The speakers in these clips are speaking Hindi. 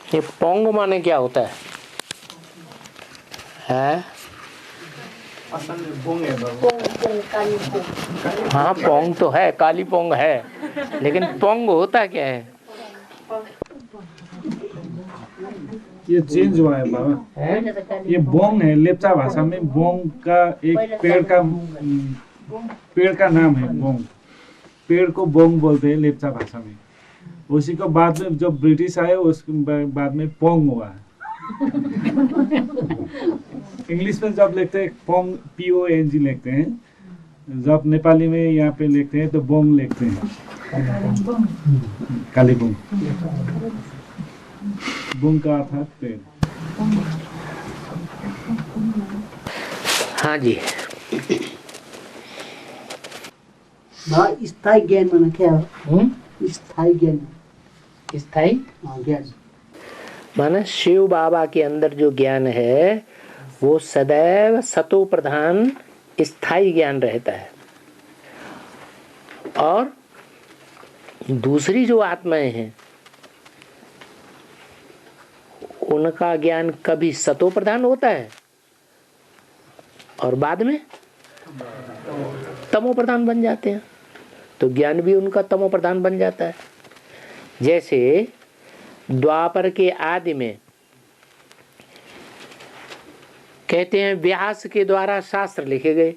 ये पोंग माने क्या होता है? हैं? असल में पोंग है काली पोंग। हाँ पोंग तो है, काली पोंग है, लेकिन पोंग होता क्या है? ये चेंज हुआ है बाबा। ये बोंग है, लेप्चा भाषा में बोंग का एक पेड़ का नाम है बोंग। पेड़ को बोंग बोलते हैं लेप्चा भाषा में। उसी को बाद में जब ब्रिटिश आए उसके बाद में पोंग हुआ। इंग्लिश में जब लिखते हैं पोंग PONG लिखते हैं, जब नेपाली में यहाँ पे लिखते हैं तो बोंग लिखते हैं, कालीबोंग। बोंग का अर्थ है पेड़। हाँ जी। स्थायी ज्ञान माने क्या है? स्थायी ज्ञान। स्थायी ज्ञान माने शिव बाबा के अंदर जो ज्ञान है वो सदैव सतो प्रधान स्थायी ज्ञान रहता है, और दूसरी जो आत्माएं हैं उनका ज्ञान कभी सतो प्रधान होता है और बाद में तमो प्रधान बन जाते हैं, तो ज्ञान भी उनका तमो प्रधान बन जाता है। जैसे द्वापर के आदि में कहते हैं व्यास के द्वारा शास्त्र लिखे गए,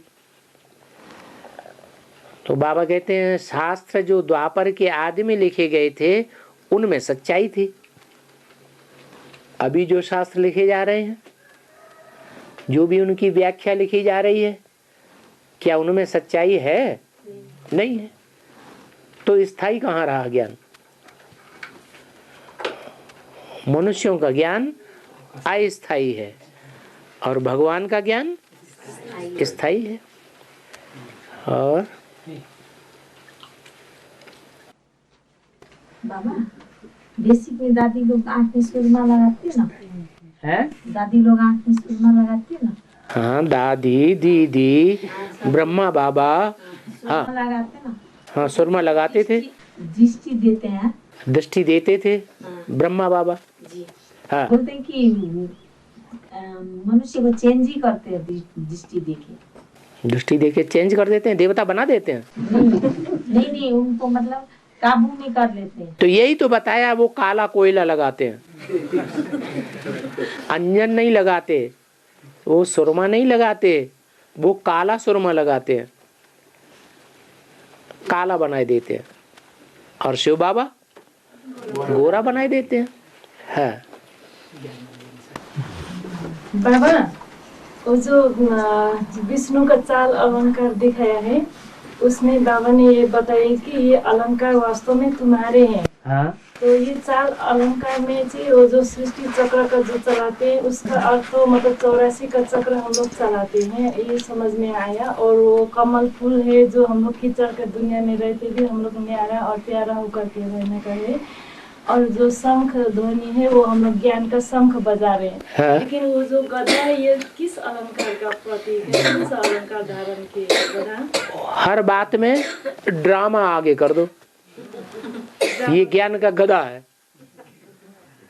तो बाबा कहते हैं शास्त्र जो द्वापर के आदि में लिखे गए थे उनमें सच्चाई थी। अभी जो शास्त्र लिखे जा रहे हैं, जो भी उनकी व्याख्या लिखी जा रही है, क्या उनमें सच्चाई है? नहीं है। तो स्थायी कहाँ रहा ज्ञान? मनुष्यों का ज्ञान अस्थायी है और भगवान का ज्ञान स्थायी है। और बाबा बेसिक में दादी लोग आँख में सुरमा लगाती ना है? दादी लोग आँख में सुरमा लगाती ना। हाँ, दादी दीदी ब्रह्मा बाबा हाँ लगाते ना। हाँ सुरमा लगाते थे, दृष्टि देते हैं। दृष्टि देते थे ब्रह्मा बाबा। हाँ बोलते हैं कि मनुष्य को चेंज ही करते हैं दृष्टि देके। दृष्टि देके चेंज कर देते हैं, देवता बना देते हैं। नहीं उनको मतलब काबू में कर लेते हैं। तो यही तो बताया, वो काला कोयला लगाते हैं, अंजन नहीं लगाते, वो सुरमा नहीं लगाते, वो काला सुरमा लगाते हैं, काला बनाए देते हैं। और शिव बाबा गोरा बनाए देते हैं। हाँ बाबा, वो जो विष्णु का चाल अलंकार दिखाया है उसमें बाबा ने ये बताया कि ये अलंकार वास्तव में तुम्हारे हैं। हाँ। तो ये चाल अलंकार में जी वो जो सृष्टि चक्र का जो चलाते हैं उसका अर्थ तो मतलब 84 का चक्र हम लोग चलाते हैं, ये समझ में आया। और वो कमल फूल है जो हम लोग कीचड़ के दुनिया में रहते भी हम लोग न्यारा और प्यारा होकर के रहने का है। और जो शंख ध्वनि है वो हम लोग ज्ञान का शंख बजा रहे हैं। हाँ। लेकिन वो जो गदा है ये किस अलंकार का प्रतीक है? किस अलंकार धारण किया गदा? हर बात में ड्रामा आगे कर दो, ये ज्ञान का गदा है,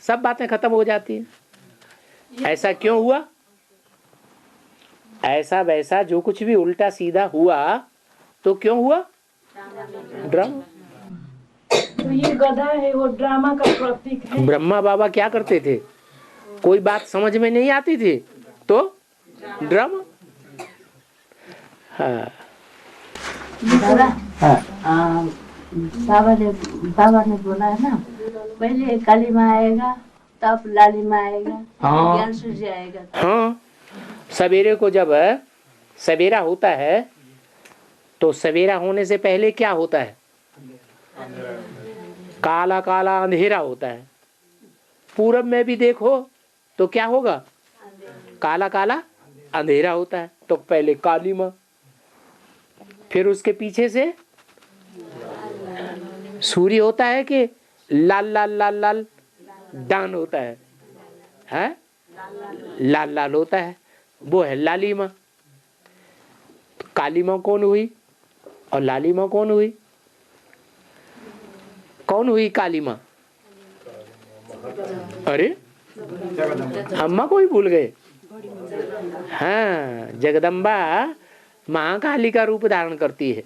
सब बातें खत्म हो जाती हैं। ऐसा क्यों हुआ? ऐसा वैसा जो कुछ भी उल्टा सीधा हुआ तो क्यों हुआ? ड्रामा। तो ये गधा है वो ड्रामा का प्रतीक है। ब्रह्मा बाबा क्या करते थे? कोई बात समझ में नहीं आती थी तो ड्रामा। हाँ बाबा ने बोला है ना, पहले काली माँ आएगा तब लाली माँ आएगा, हाँ। ज्ञान सूर्य आएगा। हाँ, सवेरे को जब सवेरा होता है तो सवेरा होने से पहले क्या होता है? काला काला अंधेरा होता है। पूरब में भी देखो तो क्या होगा? काला काला अंधेरा होता है। तो पहले काली माँ, फिर उसके पीछे से सूर्य होता है कि लाल लाल लाल लाल दान होता है, हैं? लाल लाल होता है, वो है लाली माँ। काली माँ कौन हुई और लाली माँ कौन हुई? कौन हुई काली माँ? अरे अम्मा को ही भूल गए। हाँ, जगदम्बा महाकाली का रूप धारण करती है,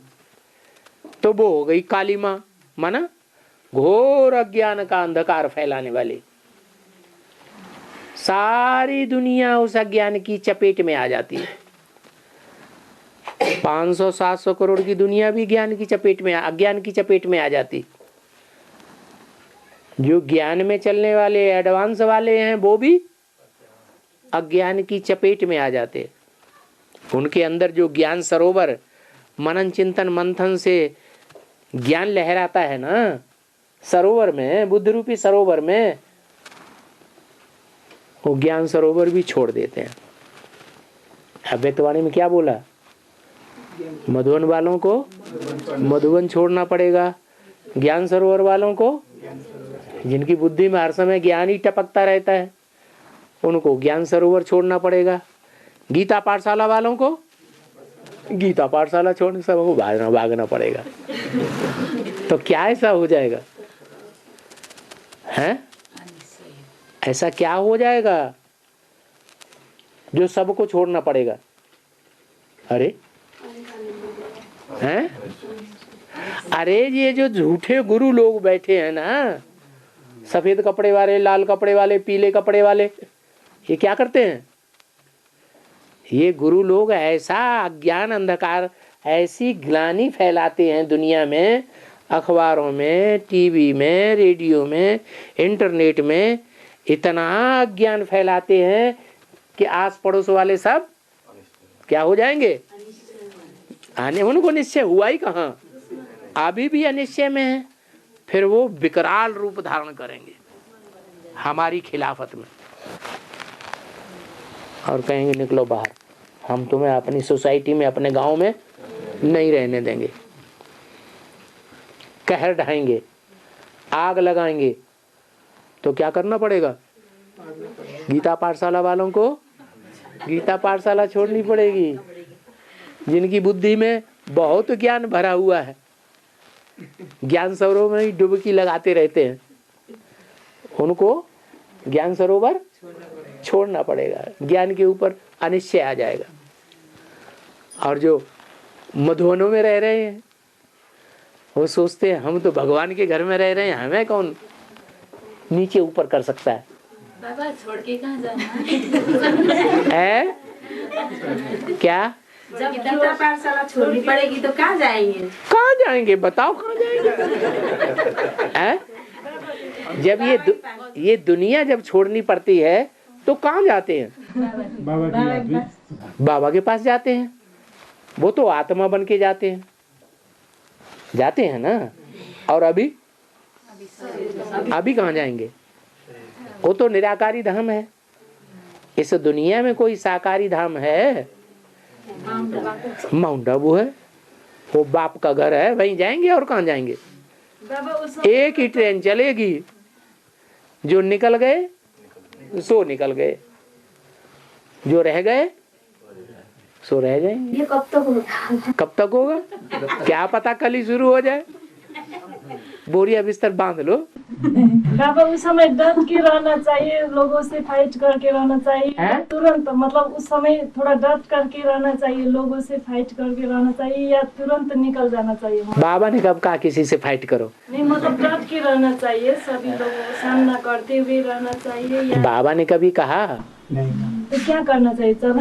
तो वो हो गई काली माँ, माना घोर अज्ञान का अंधकार फैलाने वाली। सारी दुनिया उस अज्ञान की चपेट में आ जाती है। 500-700 करोड़ की दुनिया भी ज्ञान की चपेट में, अज्ञान की चपेट में आ जाती। जो ज्ञान में चलने वाले एडवांस वाले हैं वो भी अज्ञान की चपेट में आ जाते। उनके अंदर जो ज्ञान सरोवर मनन चिंतन मंथन से ज्ञान लहराता है ना, सरोवर में, बुद्ध रूपी सरोवर में, वो ज्ञान सरोवर भी छोड़ देते हैं। अव्यक्तवाणी में क्या बोला? मधुवन वालों को मधुवन छोड़ना पड़ेगा, ज्ञान सरोवर वालों को, जिनकी बुद्धि में हर समय ज्ञान ही टपकता रहता है, उनको ज्ञान सरोवर छोड़ना पड़ेगा। गीता पाठशाला वालों को गीता पाठशाला छोड़ने सबको भागना पड़ेगा। तो क्या ऐसा हो जाएगा? हैं? ऐसा क्या हो जाएगा जो सबको छोड़ना पड़ेगा? अरे हैं? अरे ये जो झूठे गुरु लोग बैठे हैं ना, सफेद कपड़े वाले, लाल कपड़े वाले, पीले कपड़े वाले, ये क्या करते हैं? ये गुरु लोग ऐसा अज्ञान अंधकार, ऐसी ग्लानि फैलाते हैं दुनिया में, अखबारों में, टीवी में, रेडियो में, इंटरनेट में, इतना अज्ञान फैलाते हैं कि आस पड़ोस वाले सब क्या हो जाएंगे? आने उनको निश्चय हुआ ही कहाँ, अभी भी अनिश्चय में है। फिर वो विकराल रूप धारण करेंगे हमारी खिलाफत में और कहेंगे निकलो बाहर, हम तुम्हें अपनी सोसाइटी में, अपने गांव में नहीं रहने देंगे। कहर ढाएंगे, आग लगाएंगे। तो क्या करना पड़ेगा? गीता पाठशाला वालों को गीता पाठशाला छोड़नी पड़ेगी। जिनकी बुद्धि में बहुत ज्ञान भरा हुआ है, ज्ञान सरोवर में ही डुबकी लगाते रहते हैं, उनको ज्ञान सरोवर छोड़ना पड़ेगा। ज्ञान के ऊपर अनिश्चय आ जाएगा। और जो मधुवनों में रह रहे हैं, वो सोचते हैं हम तो भगवान के घर में रह रहे हैं, हमें कौन नीचे ऊपर कर सकता है? बाबा छोड़ के कहाँ जाना है? क्या? जब गीता पाठशाला छोड़नी पड़ेगी तो कहाँ जाएंगे? कहाँ जाएंगे बताओ, कहाँ जाएंगे? जब ये दुनिया जब छोड़नी पड़ती है तो कहाँ जाते हैं? बाबा के पास जाते हैं। वो तो आत्मा बन के जाते हैं ना। और अभी कहाँ जाएंगे? वो तो निराकारी धाम है। इस दुनिया में कोई साकारी धाम है? माउंट आबू है, वो बाप का घर है, वहीं जाएंगे। और कहाँ जाएंगे? एक ही ट्रेन चलेगी, जो निकल गए सो निकल गए, जो रह गए सो रह जाएंगे। ये कब तक होगा? कब तक होगा क्या पता, कल ही शुरू हो जाए। बोरिया बिस्तर बांध लो। बाबा उस समय डट के रहना चाहिए, लोगों से फाइट करके रहना चाहिए तुरंत, मतलब उस समय थोड़ा डट करके रहना चाहिए, लोगों से फाइट करके रहना चाहिए, या तुरंत निकल जाना चाहिए। बाबा ने कब कहा किसी से फाइट करो? नहीं, मतलब डट के रहना चाहिए, सभी लोगों का सामना करते हुए रहना चाहिए। या बाबा ने कभी कहा? तो क्या करना चाहिए? चलो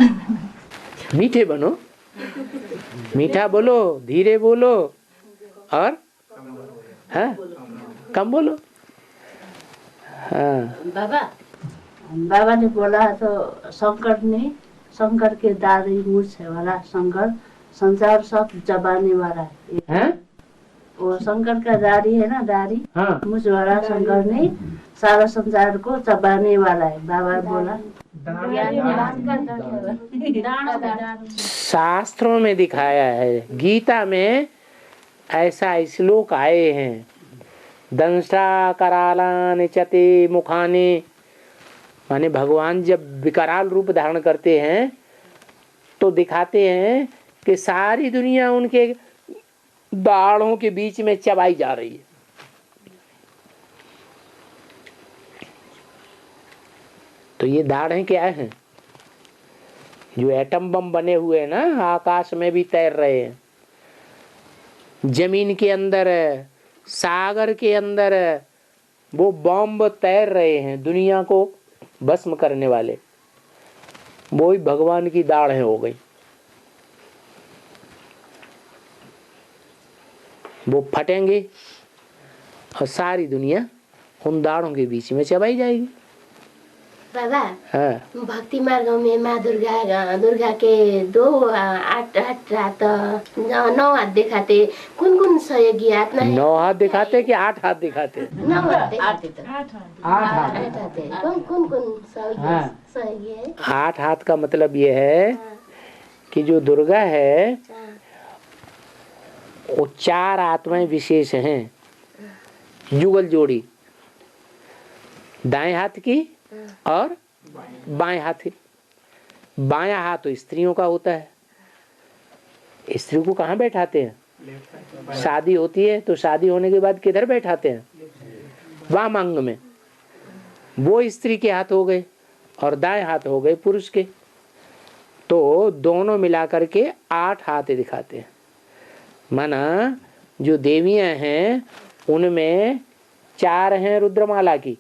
मीठे बनो, मीठा बोलो, धीरे बोलो, और हाँ कम बोलो। हाँ बाबा ने बोला तो शंकर के दाढ़ी मूछ वाला शंकर संसार सब चबाने वाला है। वो शंकर का दाढ़ी है ना, दाढ़ी मूछ वाला शंकर ने सारा संसार को चबाने वाला है। बाबा बोला शास्त्रों में दिखाया है, गीता में ऐसा श्लोक आए हैं, दंष्टा करालान चते मुखाने, माने भगवान जब विकराल रूप धारण करते हैं तो दिखाते हैं कि सारी दुनिया उनके दाढ़ों के बीच में चबाई जा रही है। तो ये दाढ़ें क्या हैं? जो एटम बम बने हुए हैं ना, आकाश में भी तैर रहे हैं, जमीन के अंदर, सागर के अंदर वो बॉम्ब तैर रहे हैं दुनिया को भस्म करने वाले, वो ही भगवान की दाढ़ें हो गई। वो फटेंगे और सारी दुनिया उन दाढ़ों के बीच में चबाई जाएगी। बाबा, हाँ। भक्ति मार्ग में माँ दुर्गा के 8 हाथ 9 हाथ दिखाते, कौन सहयोगी हाथ में 9 हाथ दिखाते कि 8 हाथ दिखाते? 9 हाथ दिखाते तो 8 हाथ। कौन सहयोगी है? 8 हाथ का मतलब ये है कि जो दुर्गा है वो 4 आत्माएं विशेष हैं, युगल जोड़ी, दाएं हाथ की और बाएं हाथ की। बायां हाथ तो स्त्रियों का होता है। स्त्री को कहाँ बैठाते हैं? शादी होती है तो शादी होने के बाद किधर बैठाते हैं? वामांग में। वो स्त्री के हाथ हो गए और दाएं हाथ हो गए पुरुष के। तो दोनों मिलाकर के 8 हाथ दिखाते हैं। माना जो देवियां हैं उनमें 4 हैं रुद्रमाला की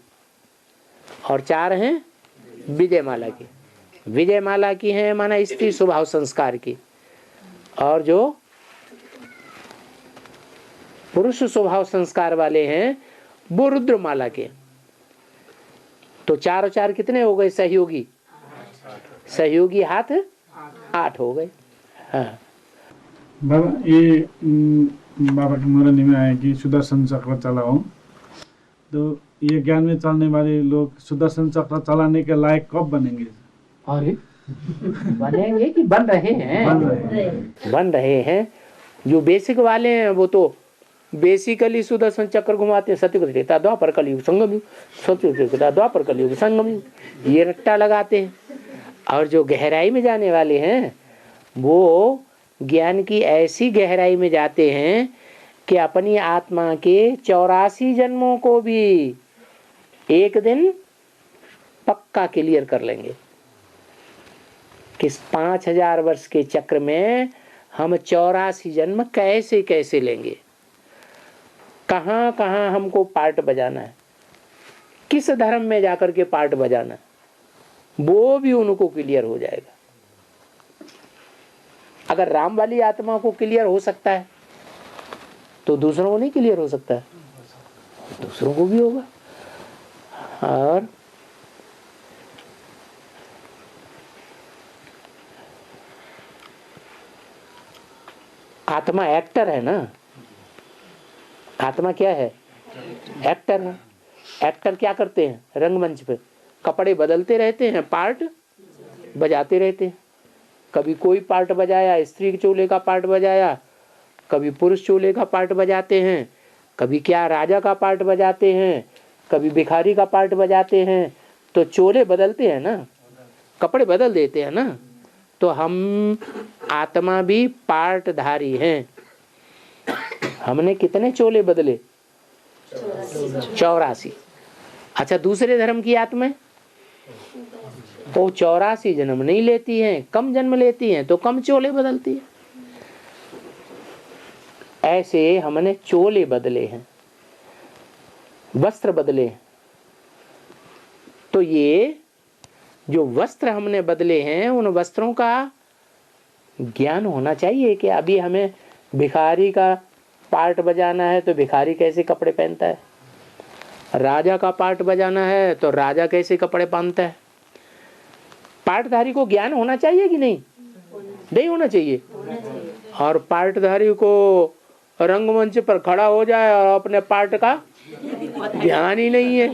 और 4 हैं विजयमाला की। विजयमाला की हैं माना स्त्री स्वभाव संस्कार की, और जो पुरुष स्वभाव संस्कार वाले हैं वो रुद्रमाला के। तो 4 और 4 कितने हो गए? सहयोगी। सहयोगी हाथ 8 हो गए। हाँ बाबा, ये बाबा के मरने में आए कि सुदर्शन चक्र चलाओ, तो ये ज्ञान में चलने वाले लोग सुदर्शन चक्र चलाने के लायक कब बनेंगे? अरे बनेंगे कि बन रहे हैं? बन रहे हैं। जो बेसिक वाले हैं वो तो बेसिकली सुदर्शन चक्र घुमाते हैं। सतयुग त्रेता द्वापर कलयुग संगम युग, सतयुग त्रेता द्वापर कलयुग संगम युग, ये रट्टा लगाते हैं। और जो गहराई में जाने वाले हैं वो ज्ञान की ऐसी गहराई में जाते हैं कि अपनी आत्मा के 84 जन्मों को भी एक दिन पक्का क्लियर कर लेंगे कि 5000 वर्ष के चक्र में हम 84 जन्म कैसे कैसे लेंगे, कहाँ कहाँ हमको पार्ट बजाना है, किस धर्म में जाकर के पार्ट बजाना है, वो भी उनको क्लियर हो जाएगा। अगर राम वाली आत्मा को क्लियर हो सकता है तो दूसरों को नहीं क्लियर हो सकता है? दूसरों को भी होगा। और आत्मा एक्टर है ना। आत्मा क्या है? एक्टर है। एक्टर क्या करते हैं? रंगमंच पे कपड़े बदलते रहते हैं, पार्ट बजाते रहते हैं। कभी कोई पार्ट बजाया, स्त्री चोले का पार्ट बजाया, कभी पुरुष चोले का पार्ट बजाते हैं, कभी क्या राजा का पार्ट बजाते हैं, कभी भिखारी का पार्ट बजाते हैं। तो चोले बदलते हैं ना, कपड़े बदल देते हैं ना। तो हम आत्मा भी पार्टधारी हैं। हमने कितने चोले बदले? 84। अच्छा, दूसरे धर्म की आत्मा वो 84 जन्म नहीं लेती हैं, कम जन्म लेती हैं तो कम चोले बदलती है। ऐसे हमने चोले बदले हैं, वस्त्र बदले हैं। तो ये जो वस्त्र हमने बदले हैं उन वस्त्रों का ज्ञान होना चाहिए कि अभी हमें भिखारी का पार्ट बजाना है तो भिखारी कैसे कपड़े पहनता है, राजा का पार्ट बजाना है तो राजा कैसे कपड़े पहनता है। पार्टधारी को ज्ञान होना चाहिए कि नहीं? नहीं होना चाहिए। और पार्टधारी को रंगमंच पर खड़ा हो जाए और अपने पार्ट का ध्यान ही नहीं है,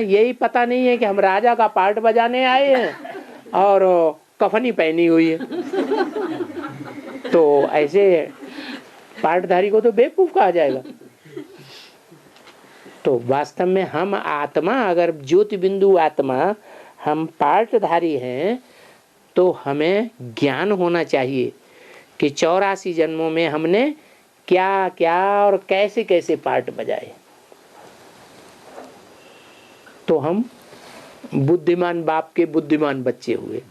यही पता नहीं है कि हम राजा का पार्ट बजाने आए हैं और कफनी पहनी हुई है। तो ऐसे पार्टधारी को तो बेवकूफ कहा जाएगा। तो वास्तव में हम आत्मा, अगर ज्योति बिंदु आत्मा हम पार्टधारी हैं तो हमें ज्ञान होना चाहिए कि 84 जन्मों में हमने क्या क्या और कैसे कैसे पार्ट बजाए। तो हम बुद्धिमान बाप के बुद्धिमान बच्चे हुए।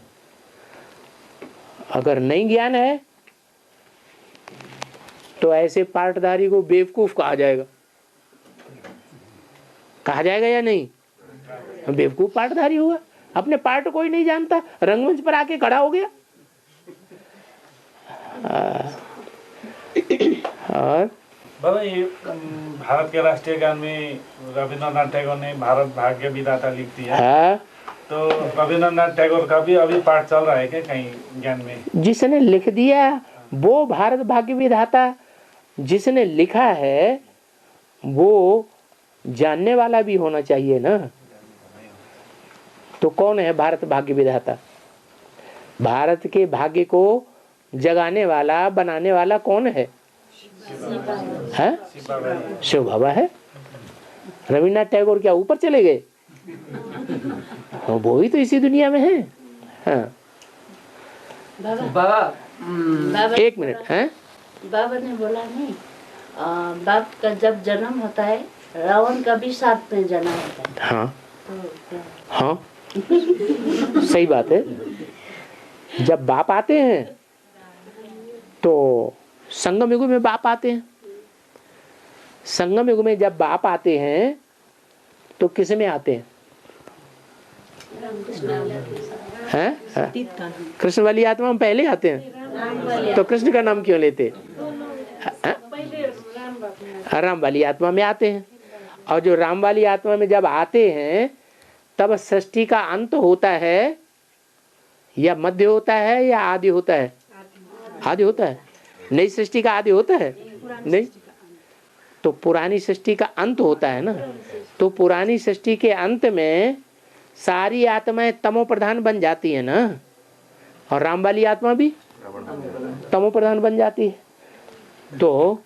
अगर नहीं ज्ञान है तो ऐसे पार्टदारी को बेवकूफ कहा जाएगा। कहा जाएगा या नहीं? बेवकूफ पार्टदारी हुआ, अपने पार्ट को ही नहीं जानता, रंगमंच पर आके खड़ा हो गया। और बाबा ये भारत के राष्ट्रीय गान में रविंद्रनाथ टैगोर ने भारत भाग्य विधाता लिख दिया। हाँ, तो रविंद्रनाथ टैगोर का भी अभी पाठ चल रहा है क्या कहीं ज्ञान में? जिसने लिख दिया वो भारत भाग्य विधाता, जिसने लिखा है वो जानने वाला भी होना चाहिए ना। तो कौन है भारत भाग्य विधाता? भारत के भाग्य को जगाने वाला, बनाने वाला कौन है? शिव बाबा है। रविन्द्रनाथ टैगोर क्या ऊपर चले गए? वो ही तो इसी दुनिया में है। हाँ बाबा एक मिनट है। बाबा ने बोला नहीं, बाप का जब जन्म होता है रावण का भी साथ में जन्म होता है। हाँ तो क्या? हाँ सही बात है। जब बाप आते हैं तो संगम युग में बाप आते हैं। संगम युग में जब बाप आते हैं तो किस में आते हैं? हैं? कृष्ण वाली आत्मा में पहले आते हैं। तो कृष्ण का नाम क्यों लेते? राम वाली आत्मा में आते हैं। और जो राम वाली आत्मा में जब आते हैं तब सृष्टि का अंत होता है या मध्य होता है या आदि होता है? आदि होता है। नई सृष्टि का आदि होता है? नहीं। तो पुरानी सृष्टि का अंत होता है ना। तो पुरानी सृष्टि के अंत में सारी आत्माएं तमो प्रधान बन जाती है ना, और राम वाली आत्मा भी तमो प्रधान बन जाती है। तो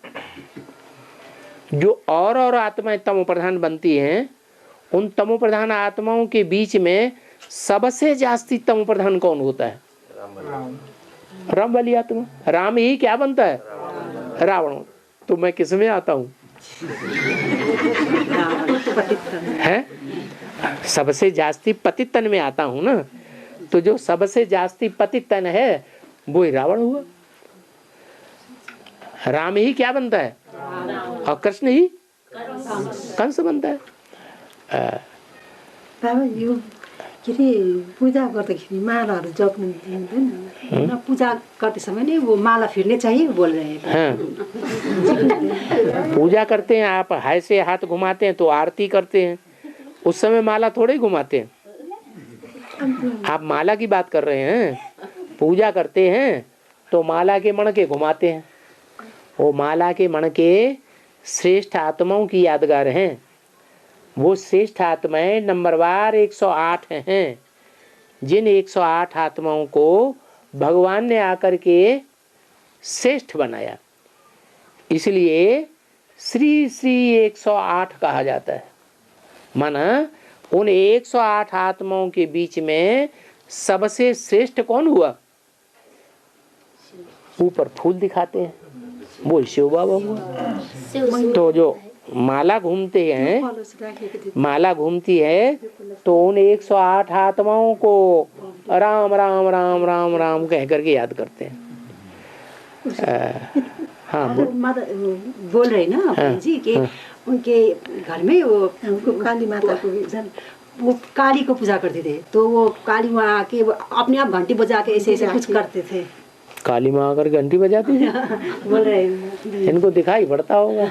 जो और आत्माएं तमो प्रधान बनती हैं, उन तमो प्रधान आत्माओं के बीच में सबसे जास्ती तमो प्रधान कौन होता है? राम वाली आत्मा। राम ही क्या बनता है? रावण। तो मैं किस में आता हूँ? है सबसे जास्ती पतित तन में आता हूँ ना। तो जो सबसे जास्ती पतित तन है वो ही रावण हुआ। राम ही क्या बनता है? और कृष्ण ही कंस बनता है। बाबा यो के अरे पूजा गर्दाखेरि मालाहरू जप्नु दिँदैन, पूजा करते समय नहीं वो माला फिरने चाहिए बोल रहे हैं। हाँ। पूजा करते हैं आप हाय से हाथ घुमाते हैं तो आरती करते हैं, उस समय माला थोड़े घुमाते हैं। आप माला की बात कर रहे हैं। पूजा करते हैं तो माला के मणके घुमाते हैं। वो माला के मणके श्रेष्ठ आत्माओं की यादगार हैं। वो श्रेष्ठ आत्माएं नंबरवार 108 हैं, जिन 108 आत्माओं को भगवान ने आकर के श्रेष्ठ बनाया, इसलिए श्री श्री 108 कहा जाता है। माना उन 108 आत्माओं के बीच में सबसे श्रेष्ठ कौन हुआ? ऊपर फूल दिखाते हैं वो शिव बाबा हुआ। तो जो माला घूमते हैं, माला घूमती है तो उन 108 आत्माओं को राम राम राम राम राम कह करके याद करते हैं। हाँ बोल रहे ना जी कि उनके घर में वो काली माता को वो काली को पूजा करते थे, तो वो काली माँ आके अपने आप घंटी बजा के ऐसे ऐसे कुछ करते थे। काली माँ अगर घंटी बजाती है बोल रहे हैं, इनको दिखाई पड़ता होगा।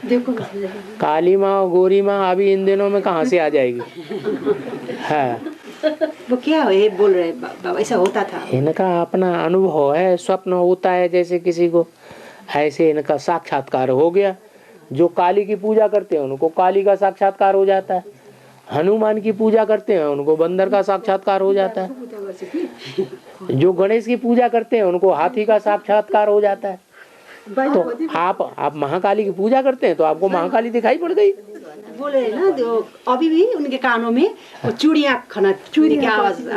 देखो काली माँ और गोरी माँ अभी इन दिनों में कहाँ से आ जाएगी? है वो क्या है बोल रहे बाबा, ऐसा होता था। इनका अपना अनुभव है, स्वप्न होता है जैसे किसी को, ऐसे इनका साक्षात्कार हो गया। जो काली की पूजा करते हैं उनको काली का साक्षात्कार हो जाता है, हनुमान की पूजा करते हैं उनको बंदर का साक्षात्कार हो जाता है, जो गणेश की पूजा करते हैं उनको हाथी का साक्षात्कार हो जाता है। तो आप महाकाली की पूजा करते हैं तो आपको महाकाली दिखाई पड़ गई। बोले ना जो अभी भी उनके कानों में वो चूड़ियाँ खाना, चूड़ी की आवाज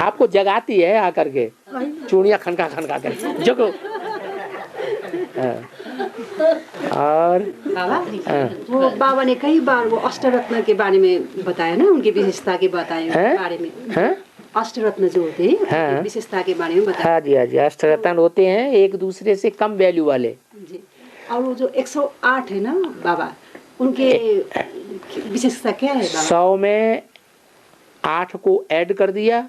आपको जगाती है आकर के, चूड़ियाँ खनका खनका कर जगो। और बाबा वो बाबा ने कई बार वो अष्टरत्न के बारे में बताया ना, उनकी विशेषता के बारे में। हैं? अष्टरत्न जो होते हैं उनकी विशेषता के बारे में बताया। हाँ जी, हाँ जी, अष्टरत्न होते हैं एक दूसरे से कम वैल्यू वाले जी। और वो जो 108 है ना बाबा, उनके विशेषता क्या है बाबा? 100 में 8 को ऐड कर दिया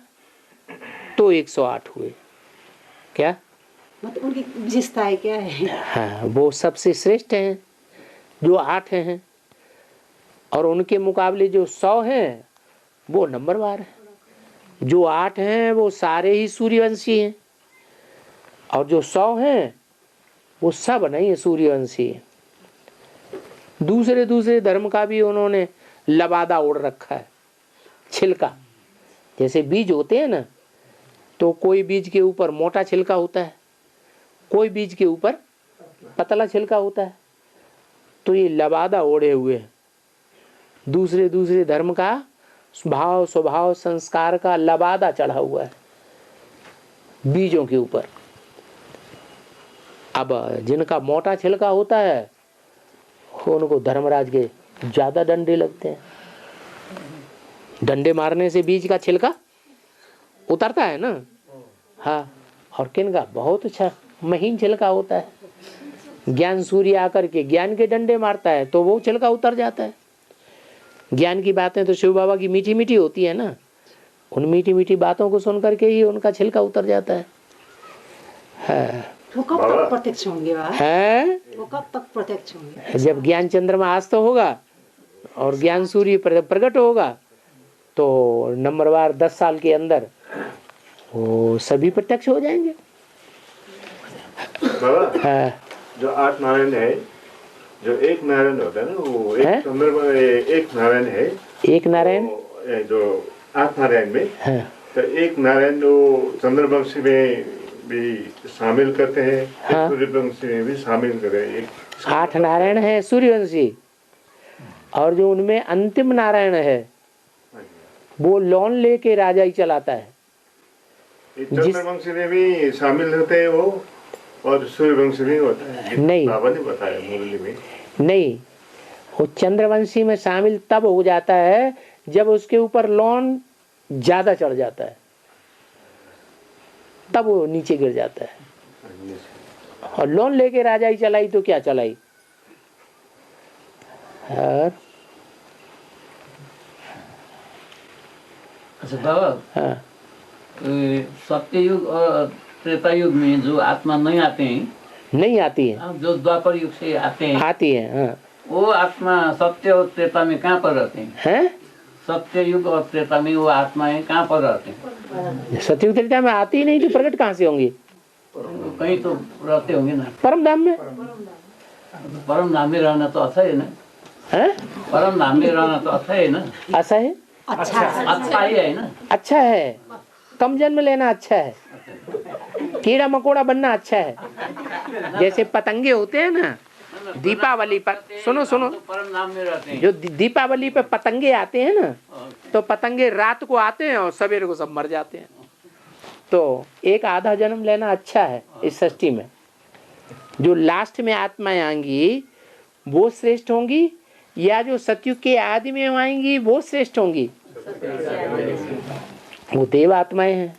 तो 108 हुए। क्या मतलब उनकी विशेषताएं क्या है? हाँ, वो सबसे श्रेष्ठ हैं जो 8 हैं, और उनके मुकाबले जो 100 हैं वो नंबरवार है। जो 8 हैं वो सारे ही सूर्यवंशी हैं, और जो 100 हैं वो सब नहीं है सूर्यवंशी है। दूसरे दूसरे धर्म का भी उन्होंने लबादा ओढ़ रखा है, छिलका। जैसे बीज होते हैं ना, तो कोई बीज के ऊपर मोटा छिलका होता है, कोई बीज के ऊपर पतला छिलका होता है। तो ये लबादा ओढ़े हुए हैं, दूसरे दूसरे धर्म का भाव स्वभाव संस्कार का लबादा चढ़ा हुआ है बीजों के ऊपर। अब जिनका मोटा छिलका होता है उनको धर्मराज के ज्यादा डंडे लगते हैं। डंडे मारने से बीज का छिलका उतरता है ना। हाँ, और किन का बहुत अच्छा महीन छिलका होता है, ज्ञान सूर्य आकर के ज्ञान के डंडे मारता है तो वो छिलका उतर जाता है। ज्ञान की बातें तो शिव बाबा की मीठी मीठी होती है ना, उन मीठी मीठी बातों को सुन करके ही उनका छिलका उतर जाता है। वो कब तक प्रत्यक्ष होंगे है? वो कब तक प्रत्यक्ष होंगे? जब ज्ञान चंद्रमा अस्त होगा और ज्ञान सूर्य प्रकट होगा तो नंबरवार 10 साल के अंदर वो सभी प्रत्यक्ष हो जाएंगे। बाबा, जो 8 नारायण है, जो एक नारायण होता है ना, वो एक नारायण है। एक नारायण जो 8 नारायण में तो एक नारायण वो चंद्रवंशी में भी शामिल करते हैं, सूर्यवंशी में भी शामिल करते हैं। 8 नारायण है सूर्यवंशी, और जो उनमें अंतिम नारायण है वो लोन लेके राजा ही चलाता है। चंद्रवंशी में भी शामिल होते हैं वो, और सूर्यवंशी में होता है। नहीं, बाबा ने बताया मुरली में। नहीं, वो चंद्रवंशी में शामिल तब हो जाता है जब उसके ऊपर लोन ज्यादा चढ़ जाता है, तब वो नीचे गिर जाता है। और लोन लेके राजा ही चलाई तो क्या चलाई। और अच्छा बाबा, हाँ, सत्ययुग और त्रेता युग में जो आत्मा नहीं आते हैं, नहीं आती है, जो द्वापर युग से आते हैं, आती है। हाँ, वो आत्मा सत्य और त्रेता में कहाँ पर रहते हैं? हैं? सत्य युग और त्रेता में वो आत्माएं कहाँ पर रहते हैं? सत्युग त्रेता में आती ही नहीं तो प्रकट कहाँ से होंगी? कहीं तो रहते होंगे ना। परम धाम में। परम धाम में रहना तो अच्छा है ना। है? परम धाम में रहना तो अच्छा है ना। अच्छा है, अच्छा ही है ना। अच्छा है, कम जन्म लेना अच्छा है, कीड़ा मकोड़ा बनना अच्छा है। जैसे पतंगे होते हैं ना दीपावली पर, सुनो सुनो, जो दीपावली पे पतंगे आते हैं ना, तो पतंगे रात को आते हैं और सवेरे को सब मर जाते हैं। तो एक आधा जन्म लेना अच्छा है इस सृष्टि में। जो लास्ट में आत्माएं आएंगी वो श्रेष्ठ होंगी, या जो सतयुग के आदि में आएंगी वो श्रेष्ठ होंगी? वो देव आत्माएं हैं,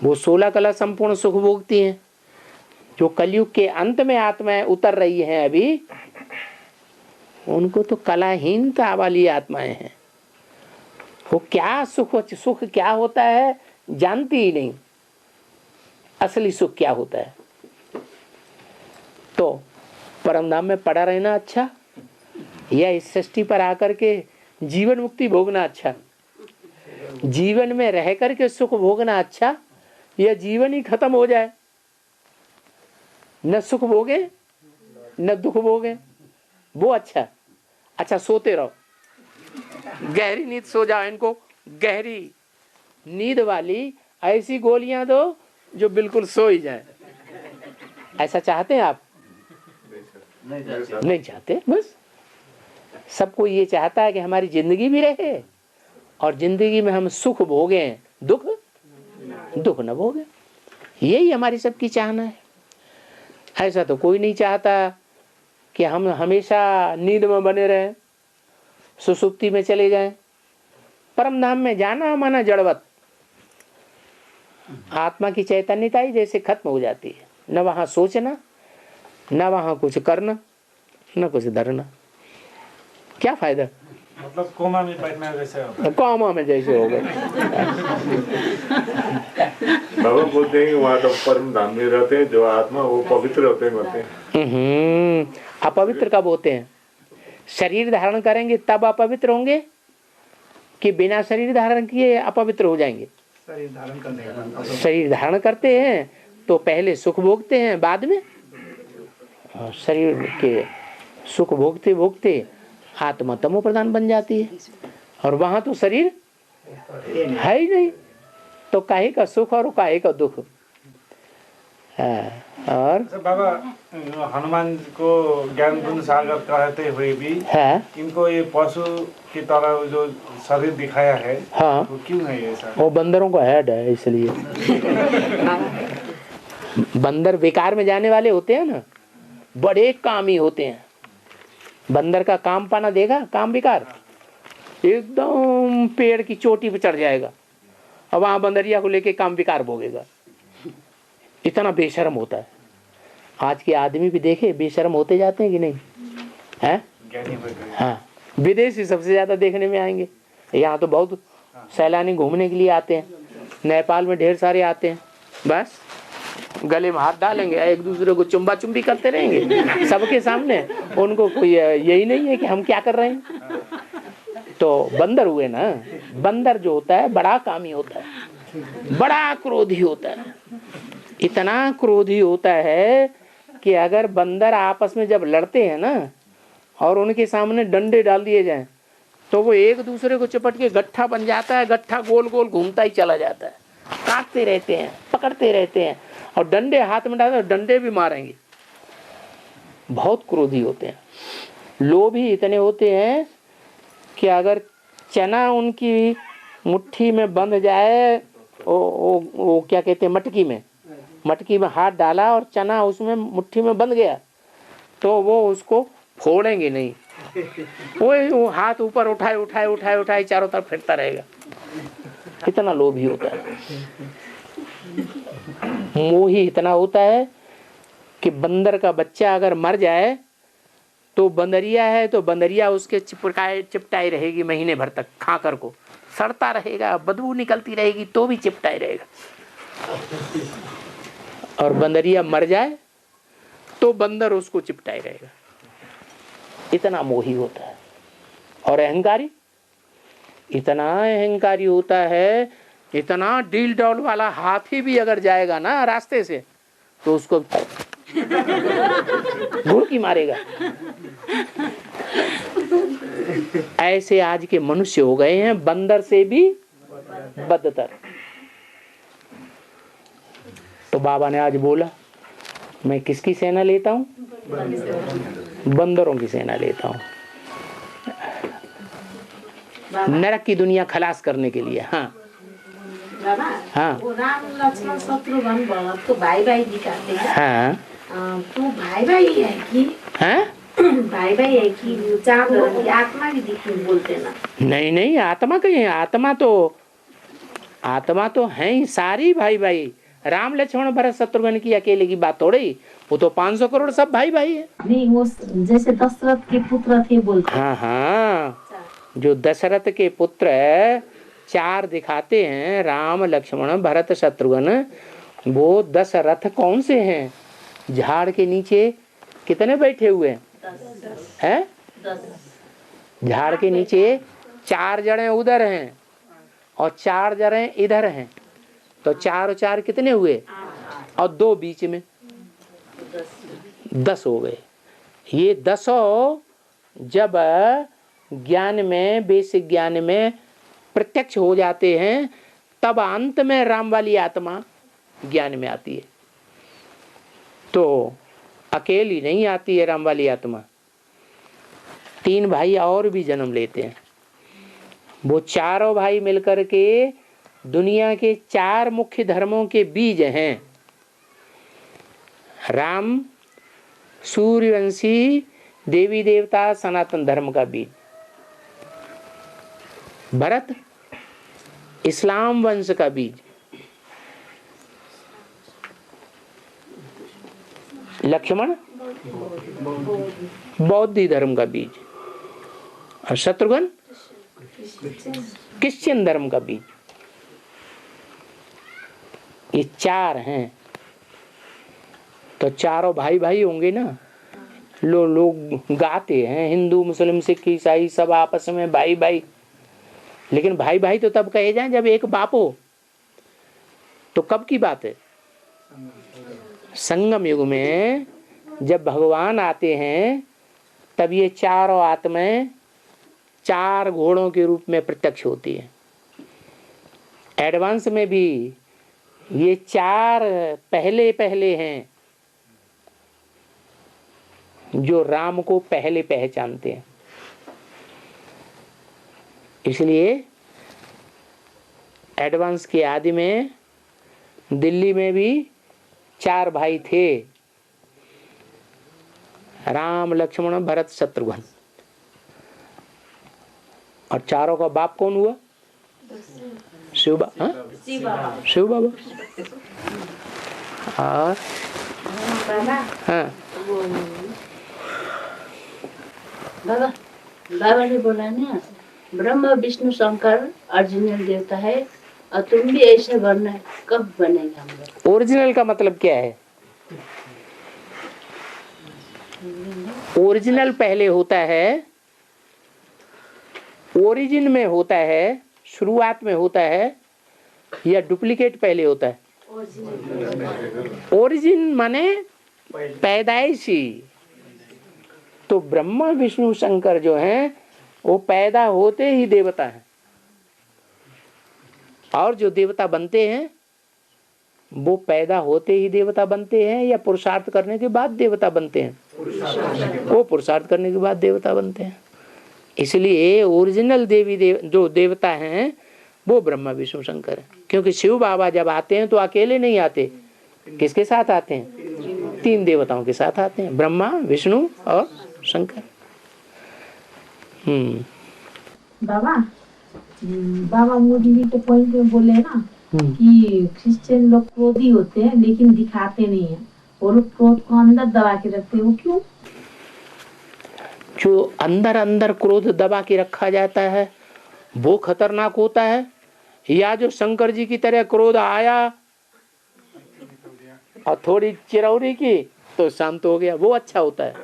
वो 16 कला संपूर्ण सुख भोगती हैं। जो कलयुग के अंत में आत्माएं उतर रही हैं अभी, उनको तो कलाहीनता वाली आत्माएं हैं। वो क्या सुख क्या होता है जानती ही नहीं, असली सुख क्या होता है। तो परम धाम में पड़ा रहना अच्छा, या इस सृष्टि पर आकर के जीवन मुक्ति भोगना अच्छा? जीवन में रह करके सुख भोगना अच्छा, या जीवन ही खत्म हो जाए, न सुख भोगे न दुख भोगे, वो अच्छा? अच्छा, सोते रहो, गहरी नींद सो जाओ। इनको गहरी नींद वाली ऐसी गोलियां दो जो बिल्कुल सो ही जाए। ऐसा चाहते हैं आप? नहीं चाहते। बस सबको ये चाहता है कि हमारी जिंदगी भी रहे और जिंदगी में हम सुख भोगें, दुख न भोगें। यही हमारी सबकी चाहना है। ऐसा तो कोई नहीं चाहता कि हम हमेशा नींद में बने रहें, सुसुप्ति में चले जाएं। परम धाम में जाना माना जड़वत, आत्मा की चैतन्यता ही जैसे खत्म हो जाती है। न वहां सोचना, न वहां कुछ करना, न कुछ धरना, क्या फायदा? मतलब कोमा में बैठना जैसे होगा। कोमा में जैसे हो गए। बाबा बोलते हैं कि वहाँ तो परम धाम में रहते हैं जो आत्मा वो पवित्र होते हैं बोलते हैं। अपवित्र कब होते हैं? शरीर धारण करेंगे तब अपवित्र होंगे कि बिना शरीर धारण किए अपवित्र हो जाएंगे? शरीर धारण करते हैं तो पहले सुख भोगते हैं, बाद में शरीर के सुख भोगते भोगते आत्मा तमो प्रधान बन जाती है। और वहां तो शरीर है ही नहीं, तो काहे का सुख और काहे का दुख। और बाबा हनुमान को ज्ञान गुण सागर कहते हुए भी इनको ये पशु की तरह जो शरीर दिखाया है, हाँ, तो क्यों है ऐसा? वो बंदरों का हेड है इसलिए। बंदर विकार में जाने वाले होते हैं ना, बड़े कामी होते हैं। बंदर का काम पाना देगा, काम विकार, एकदम पेड़ की चोटी पे चढ़ जाएगा और वहां बंदरिया को लेके काम विकार भोगेगा। इतना बेशर्म होता है। आज के आदमी भी देखे बेशर्म होते जाते हैं कि नहीं है? हाँ, विदेशी सबसे ज्यादा देखने में आएंगे। यहाँ तो बहुत सैलानी घूमने के लिए आते हैं, नेपाल में ढेर सारे आते हैं। बस गले में हाथ डालेंगे, एक दूसरे को चुम्बा चुम्बी करते रहेंगे सबके सामने। उनको कोई यही नहीं है कि हम क्या कर रहे हैं। तो बंदर हुए ना। बंदर जो होता है बड़ा कामी होता है, बड़ा क्रोधी होता है। इतना क्रोधी होता है कि अगर बंदर आपस में जब लड़ते हैं ना और उनके सामने डंडे डाल दिए जाएं तो वो एक दूसरे को चिपट के गट्ठा बन जाता है। गट्ठा गोल गोल घूमता ही चला जाता है, काटते रहते हैं, पकड़ते रहते हैं और डंडे हाथ में डालते, डंडे भी मारेंगे। बहुत क्रोधी होते हैं। लोभी इतने होते हैं कि अगर चना उनकी मुट्ठी में बंध जाए, वो क्या कहते हैं, मटकी में हाथ डाला और चना उसमें मुट्ठी में बंध गया तो वो उसको फोड़ेंगे नहीं। वो हाथ ऊपर उठाए चारों तरफ फिरता रहेगा। कितना लोभी होता है। मोही इतना होता है कि बंदर का बच्चा अगर मर जाए तो बंदरिया है तो बंदरिया उसके चिपटाई रहेगी महीने भर तक, खाकर को सड़ता रहेगा, बदबू निकलती रहेगी तो भी चिपटाई रहेगा। और बंदरिया मर जाए तो बंदर उसको चिपटाई रहेगा। इतना मोही होता है। और अहंकारी इतना अहंकारी होता है, इतना डील डॉल वाला हाथी भी अगर जाएगा ना रास्ते से तो उसको घुड़की मारेगा। ऐसे आज के मनुष्य हो गए हैं, बंदर से भी बदतर। तो बाबा ने आज बोला मैं किसकी सेना लेता हूँ? बंदरों की सेना लेता हूँ, नरक की दुनिया खलास करने के लिए। हाँ हाँ, वो राम लक्ष्मण शत्रुघ्न भरत तो भाई भाई दिखाते हैं। हाँ, तो भाई भाई है कि हाँ? भाई भाई है कि चार लोग आत्मा की दिखी बोलते ना? नहीं, आत्मा कहीं है? आत्मा तो है ही सारी भाई भाई। राम लक्ष्मण भरत शत्रुघ्न की अकेले की बात थोड़ी, वो तो 500 करोड़ सब भाई भाई है। नहीं, वो जैसे दशरथ के पुत्र थे बोलते। हाँ, जो दशरथ के पुत्र 4 दिखाते हैं, राम लक्ष्मण भरत शत्रुघ्न, वो 10 रथ कौन से हैं? झाड़ के नीचे कितने बैठे हुए हैं? 10। झाड़ के नीचे 4 जड़ें उधर हैं और 4 जड़ें इधर हैं, तो 4 और 4 कितने हुए? और 2 बीच में, 10 हो गए। ये 10 जब ज्ञान में, बेसिक ज्ञान में प्रत्यक्ष हो जाते हैं तब अंत में राम वाली आत्मा ज्ञान में आती है। तो अकेली नहीं आती है राम वाली आत्मा, 3 भाई और भी जन्म लेते हैं। वो चारों भाई मिलकर के दुनिया के 4 मुख्य धर्मों के बीज हैं। राम सूर्यवंशी देवी देवता सनातन धर्म का बीज, भरत इस्लाम वंश का बीज, लक्ष्मण बौद्ध धर्म का बीज, और शत्रुघ्न क्रिश्चियन धर्म का बीज। ये चार हैं, तो चारों भाई भाई होंगे ना। लोग गाते हैं हिंदू मुस्लिम सिख ईसाई सब आपस में भाई भाई, लेकिन भाई भाई तो तब कहे जाएं जब एक बाप हो। तो कब की बात है? संगम युग में जब भगवान आते हैं तब ये चारों आत्माएं चार घोड़ों के रूप में प्रत्यक्ष होती है। एडवांस में भी ये चार पहले पहले हैं जो राम को पहले पहचानते हैं। इसलिए एडवांस के आदि में दिल्ली में भी चार भाई थे, राम लक्ष्मण भरत शत्रुघ्न, और चारों का बाप कौन हुआ? शिव बाबा। और हाँ बाबा ने बोला ना, ब्रह्मा विष्णु शंकर ओरिजिनल देवता है और तुम भी ऐसे बनना है। कब बनेगा हम लोग? ओरिजिनल का मतलब क्या है? ओरिजिनल पहले होता है, ओरिजिन में होता है, शुरुआत में होता है, या डुप्लीकेट पहले होता है? ओरिजिन माने पैदाइशी। तो ब्रह्मा विष्णु शंकर जो हैं वो पैदा होते ही देवता हैं, और जो देवता बनते हैं वो पैदा होते ही देवता बनते हैं या पुरुषार्थ करने के बाद देवता बनते हैं? वो पुरुषार्थ करने के बाद देवता बनते हैं। इसलिए ओरिजिनल जो देवता हैं वो ब्रह्मा विष्णु शंकर है। क्योंकि शिव बाबा जब आते हैं तो अकेले नहीं आते, किसके साथ आते हैं? तीन देवताओं के साथ आते हैं, ब्रह्मा विष्णु और शंकर। बाबा मोदी जी तो पॉइंट में बोले ना कि क्रिश्चियन लोग क्रोधी होते हैं लेकिन दिखाते नहीं है, और लोग क्रोध को अंदर दबा के रखते हैं। वो क्यों? जो अंदर अंदर क्रोध दबा के रखा जाता है वो खतरनाक होता है, या जो शंकर जी की तरह क्रोध आया और थोड़ी चिरौरी की तो शांत हो गया, वो अच्छा होता है?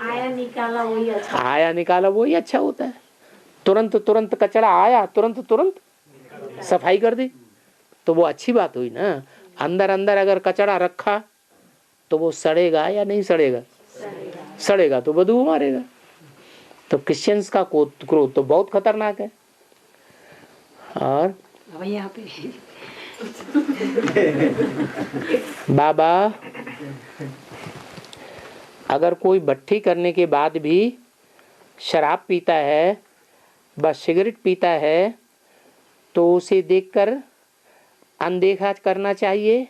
आया निकाला वही अच्छा। आया निकाला वही अच्छा होता है। तुरंत कचरा आया, तुरंत सफाई कर दी तो वो अच्छी बात हुई ना। अंदर अंदर अगर कचरा रखा तो वो सड़ेगा या नहीं सड़ेगा? सड़ेगा तो बदबू मारेगा। तो क्रिश्चियंस का क्रोध तो बहुत खतरनाक है। और यहाँ पे बाबा अगर कोई भट्टी करने के बाद भी शराब पीता है व सिगरेट पीता है तो उसे देखकर अनदेखा करना चाहिए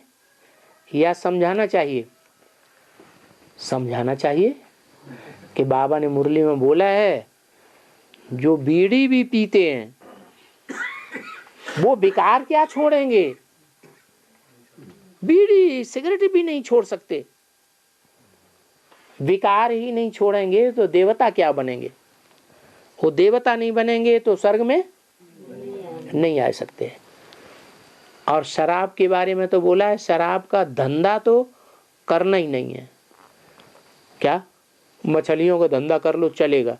या समझाना चाहिए? समझाना चाहिए कि बाबा ने मुरली में बोला है जो बीड़ी भी पीते हैं वो विकार क्या छोड़ेंगे, बीड़ी सिगरेट भी नहीं छोड़ सकते, विकार ही नहीं छोड़ेंगे तो देवता क्या बनेंगे? वो देवता नहीं बनेंगे तो स्वर्ग में नहीं आ सकते। और शराब के बारे में तो बोला है शराब का धंधा तो करना ही नहीं है। क्या? मछलियों का धंधा कर लो चलेगा,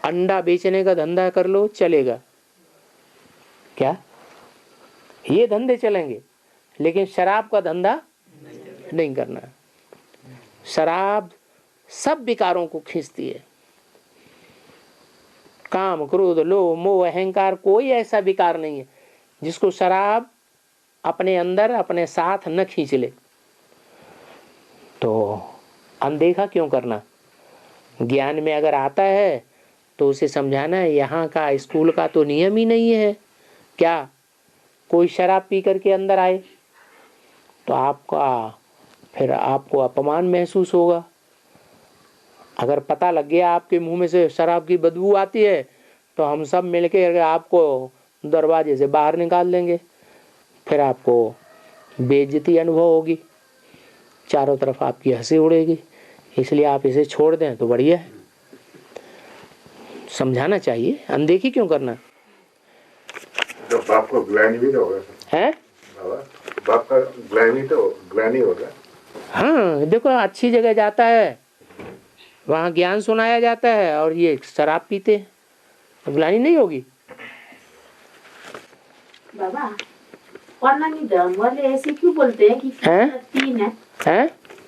अंडा बेचने का धंधा कर लो चलेगा, क्या ये धंधे चलेंगे, लेकिन शराब का धंधा नहीं करना। शराब सब विकारों को खींचती है, काम क्रोध लोभ मोह अहंकार, कोई ऐसा विकार नहीं है जिसको शराब अपने अंदर अपने साथ न खींच ले। तो अनदेखा क्यों करना? ज्ञान में अगर आता है तो उसे समझाना है यहाँ का स्कूल का तो नियम ही नहीं है। क्या कोई शराब पी करके अंदर आए तो फिर आपको अपमान महसूस होगा। अगर पता लग गया आपके मुंह में से शराब की बदबू आती है तो हम सब मिलके आपको दरवाजे से बाहर निकाल देंगे, फिर आपको बेइज्जती अनुभव होगी, चारों तरफ आपकी हंसी उड़ेगी। इसलिए आप इसे छोड़ दें तो बढ़िया है। समझाना चाहिए, अनदेखी क्यों करना। तो बाप को ग्लानि भी तो होगा है, बाप का ग्लानि होगा। हाँ देखो, अच्छी जगह जाता है, वहाँ ज्ञान सुनाया जाता है और ये शराब पीते हैं, तो ग्लानि नहीं होगी। बाबा परनामी धर्म वाले ऐसे क्यों बोलते हैं कि कृष्ण तीन है?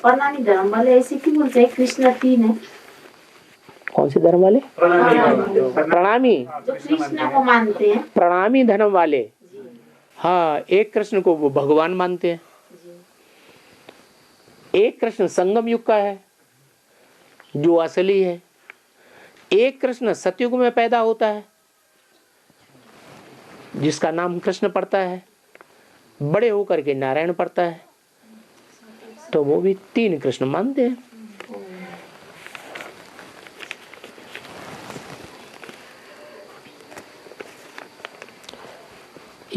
परनामी धर्म वाले ऐसे क्यों बोलते हैं कृष्ण तीन है? कौन से धर्म वाले? प्रणामी, जो कृष्ण को मानते हैं। प्रणामी धर्म वाले, हाँ, एक कृष्ण को वो भगवान मानते हैं। एक कृष्ण संगम युग का है जो असली है, एक कृष्ण सतयुग में पैदा होता है जिसका नाम कृष्ण पड़ता है, बड़े होकर के नारायण पड़ता है, तो वो भी तीन कृष्ण मानते हैं।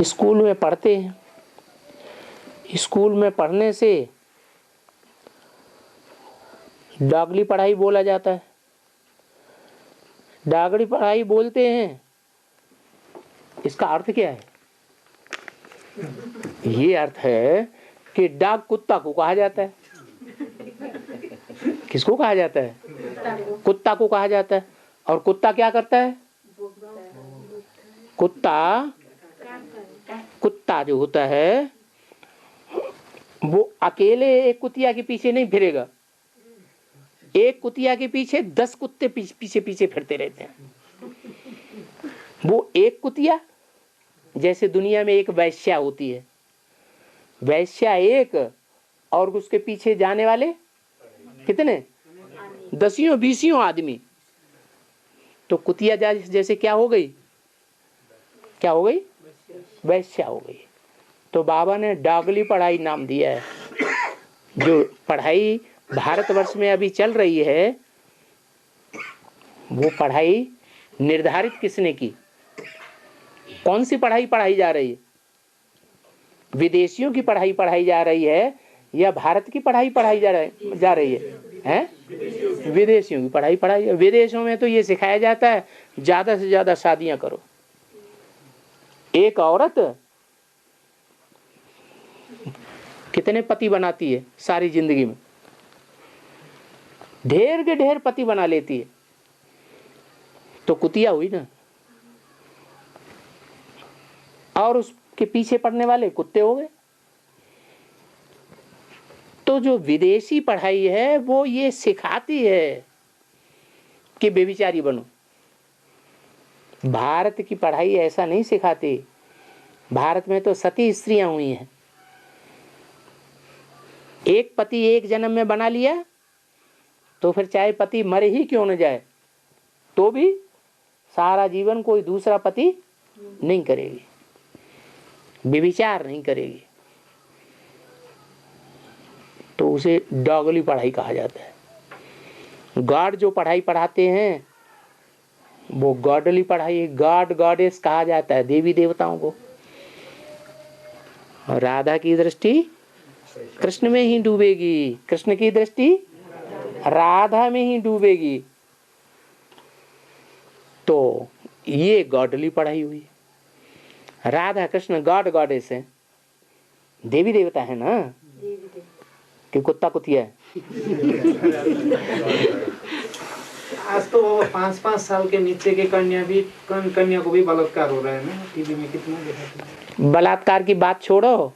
स्कूल में पढ़ते हैं, स्कूल में पढ़ने से डागली पढ़ाई बोला जाता है। डागली पढ़ाई बोलते हैं, इसका अर्थ क्या है? ये अर्थ है कि डाग कुत्ता को कहा जाता है। किसको कहा जाता है? कुत्ता को कहा जाता है। और कुत्ता क्या करता है? कुत्ता जो होता है वो अकेले एक कुतिया के पीछे नहीं फिरेगा, एक कुतिया के पीछे 10 कुत्ते पीछे पीछे फिरते रहते हैं। वो एक कुतिया, जैसे दुनिया में एक वैश्या होती है, वैश्या एक, और उसके पीछे जाने वाले कितने? 10 आदमी। तो कुतिया जैसे क्या हो गई? क्या हो गई? वैश्या हो गई। तो बाबा ने डागली पढ़ाई नाम दिया है। जो पढ़ाई भारतवर्ष में अभी चल रही है, वो पढ़ाई निर्धारित किसने की? कौन सी पढ़ाई पढ़ाई जा रही है? विदेशियों की पढ़ाई पढ़ाई जा रही है या भारत की पढ़ाई पढ़ाई जा रही है? विदेशियों की पढ़ाई पढ़ाई। विदेशों में तो ये सिखाया जाता है ज्यादा से ज्यादा शादियां करो। एक औरत कितने पति बनाती है सारी जिंदगी में? ढेर के ढेर पति बना लेती है, तो कुतिया हुई ना। और उसके पीछे पड़ने वाले कुत्ते हो गए। तो जो विदेशी पढ़ाई है वो ये सिखाती है कि बेविचारी बनो। भारत की पढ़ाई ऐसा नहीं सिखाती। भारत में तो सती स्त्रियां हुई हैं। एक पति एक जन्म में बना लिया तो फिर चाहे पति मरे ही क्यों न जाए तो भी सारा जीवन कोई दूसरा पति नहीं करेगी, व्यभिचार नहीं करेगी। तो उसे डॉगली पढ़ाई कहा जाता है। गॉड जो पढ़ाई पढ़ाते हैं वो गॉडली पढ़ाई, गॉड गॉडेस कहा जाता है देवी देवताओं को। और राधा की दृष्टि कृष्ण में ही डूबेगी, कृष्ण की दृष्टि राधा में ही डूबेगी। तो ये गॉडली पढ़ाई हुई। राधा कृष्ण गॉड गॉडेस है, देवी देवता है ना, कि कुत्ता कुतिया है। आज तो 5-5 साल के नीचे के कन्या को भी बलात्कार हो रहा है ना, टीवी में कितना देखा। बलात्कार की बात छोड़ो,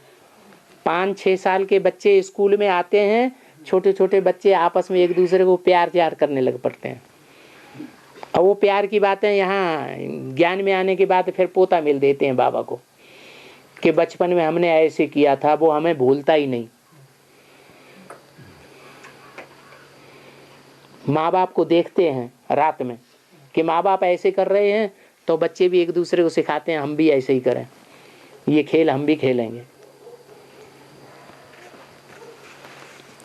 5-6 साल के बच्चे स्कूल में आते हैं, छोटे छोटे बच्चे आपस में एक दूसरे को प्यार करने लग पड़ते हैं। और वो प्यार की बातें यहाँ ज्ञान में आने के बाद फिर पोता मिल देते हैं बाबा को कि बचपन में हमने ऐसे किया था, वो हमें भूलता ही नहीं। माँ बाप को देखते हैं रात में कि माँ बाप ऐसे कर रहे हैं, तो बच्चे भी एक दूसरे को सिखाते हैं हम भी ऐसे ही करें, ये खेल हम भी खेलेंगे।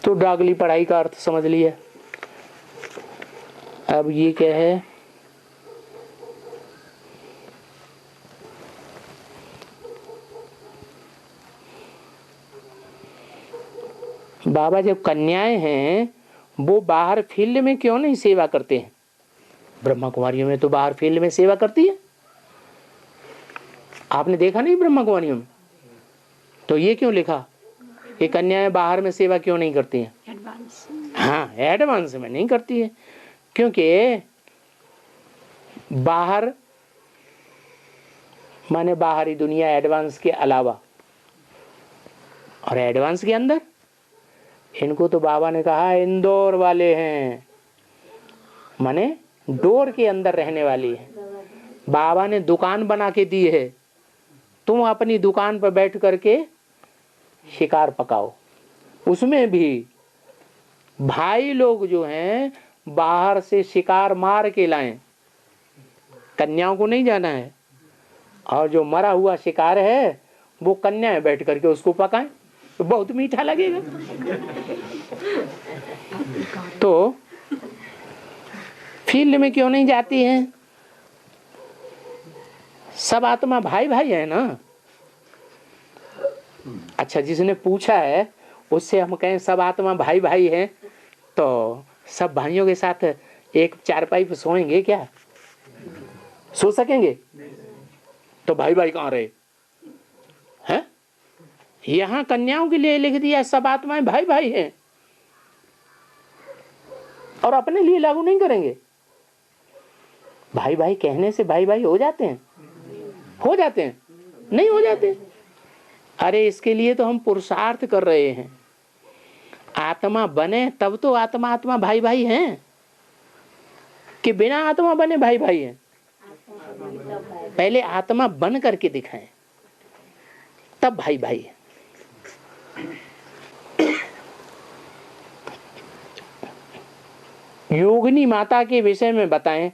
तो डागली पढ़ाई का अर्थ समझ लिया। अब ये क्या है, बाबा जब कन्याएं हैं वो बाहर फील्ड में क्यों नहीं सेवा करते हैं? ब्रह्मा कुमारियों में तो बाहर फील्ड में सेवा करती है, आपने देखा नहीं ब्रह्मा कुमारियों में? तो ये क्यों लिखा कि कन्याएं बाहर में सेवा क्यों नहीं करती हैं? एडवांस। हाँ, एडवांस में नहीं करती है, क्योंकि बाहर माने बाहरी दुनिया एडवांस के अलावा, और एडवांस के अंदर इनको तो बाबा ने कहा इंदौर वाले हैं, माने डोर के अंदर रहने वाली है। बाबा ने दुकान बना के दी है, तुम अपनी दुकान पर बैठ करके शिकार पकाओ। उसमें भी भाई लोग जो हैं बाहर से शिकार मार के लाएं, कन्याओं को नहीं जाना है, और जो मरा हुआ शिकार है वो कन्याएं बैठ करके उसको पकाएं तो बहुत मीठा लगेगा। तो फील्ड में क्यों नहीं जाती हैं? सब आत्मा भाई भाई है ना। अच्छा, जिसने पूछा है उससे हम कहें सब आत्मा भाई भाई हैं, तो सब भाइयों के साथ एक चारपाई पे सोएंगे क्या? सो सकेंगे? तो भाई भाई कहाँ रहे हैं? यहाँ कन्याओं के लिए लिख दिया सब आत्माएं भाई भाई हैं, और अपने लिए लागू नहीं करेंगे। भाई भाई कहने से भाई भाई हो जाते हैं? हो जाते हैं? नहीं हो जाते। अरे इसके लिए तो हम पुरुषार्थ कर रहे हैं, आत्मा बने तब तो आत्मा आत्मा भाई भाई हैं, कि बिना आत्मा बने भाई भाई हैं। पहले आत्मा बन करके दिखाएं, तब भाई भाई है। योगिनी माता के विषय में बताएं,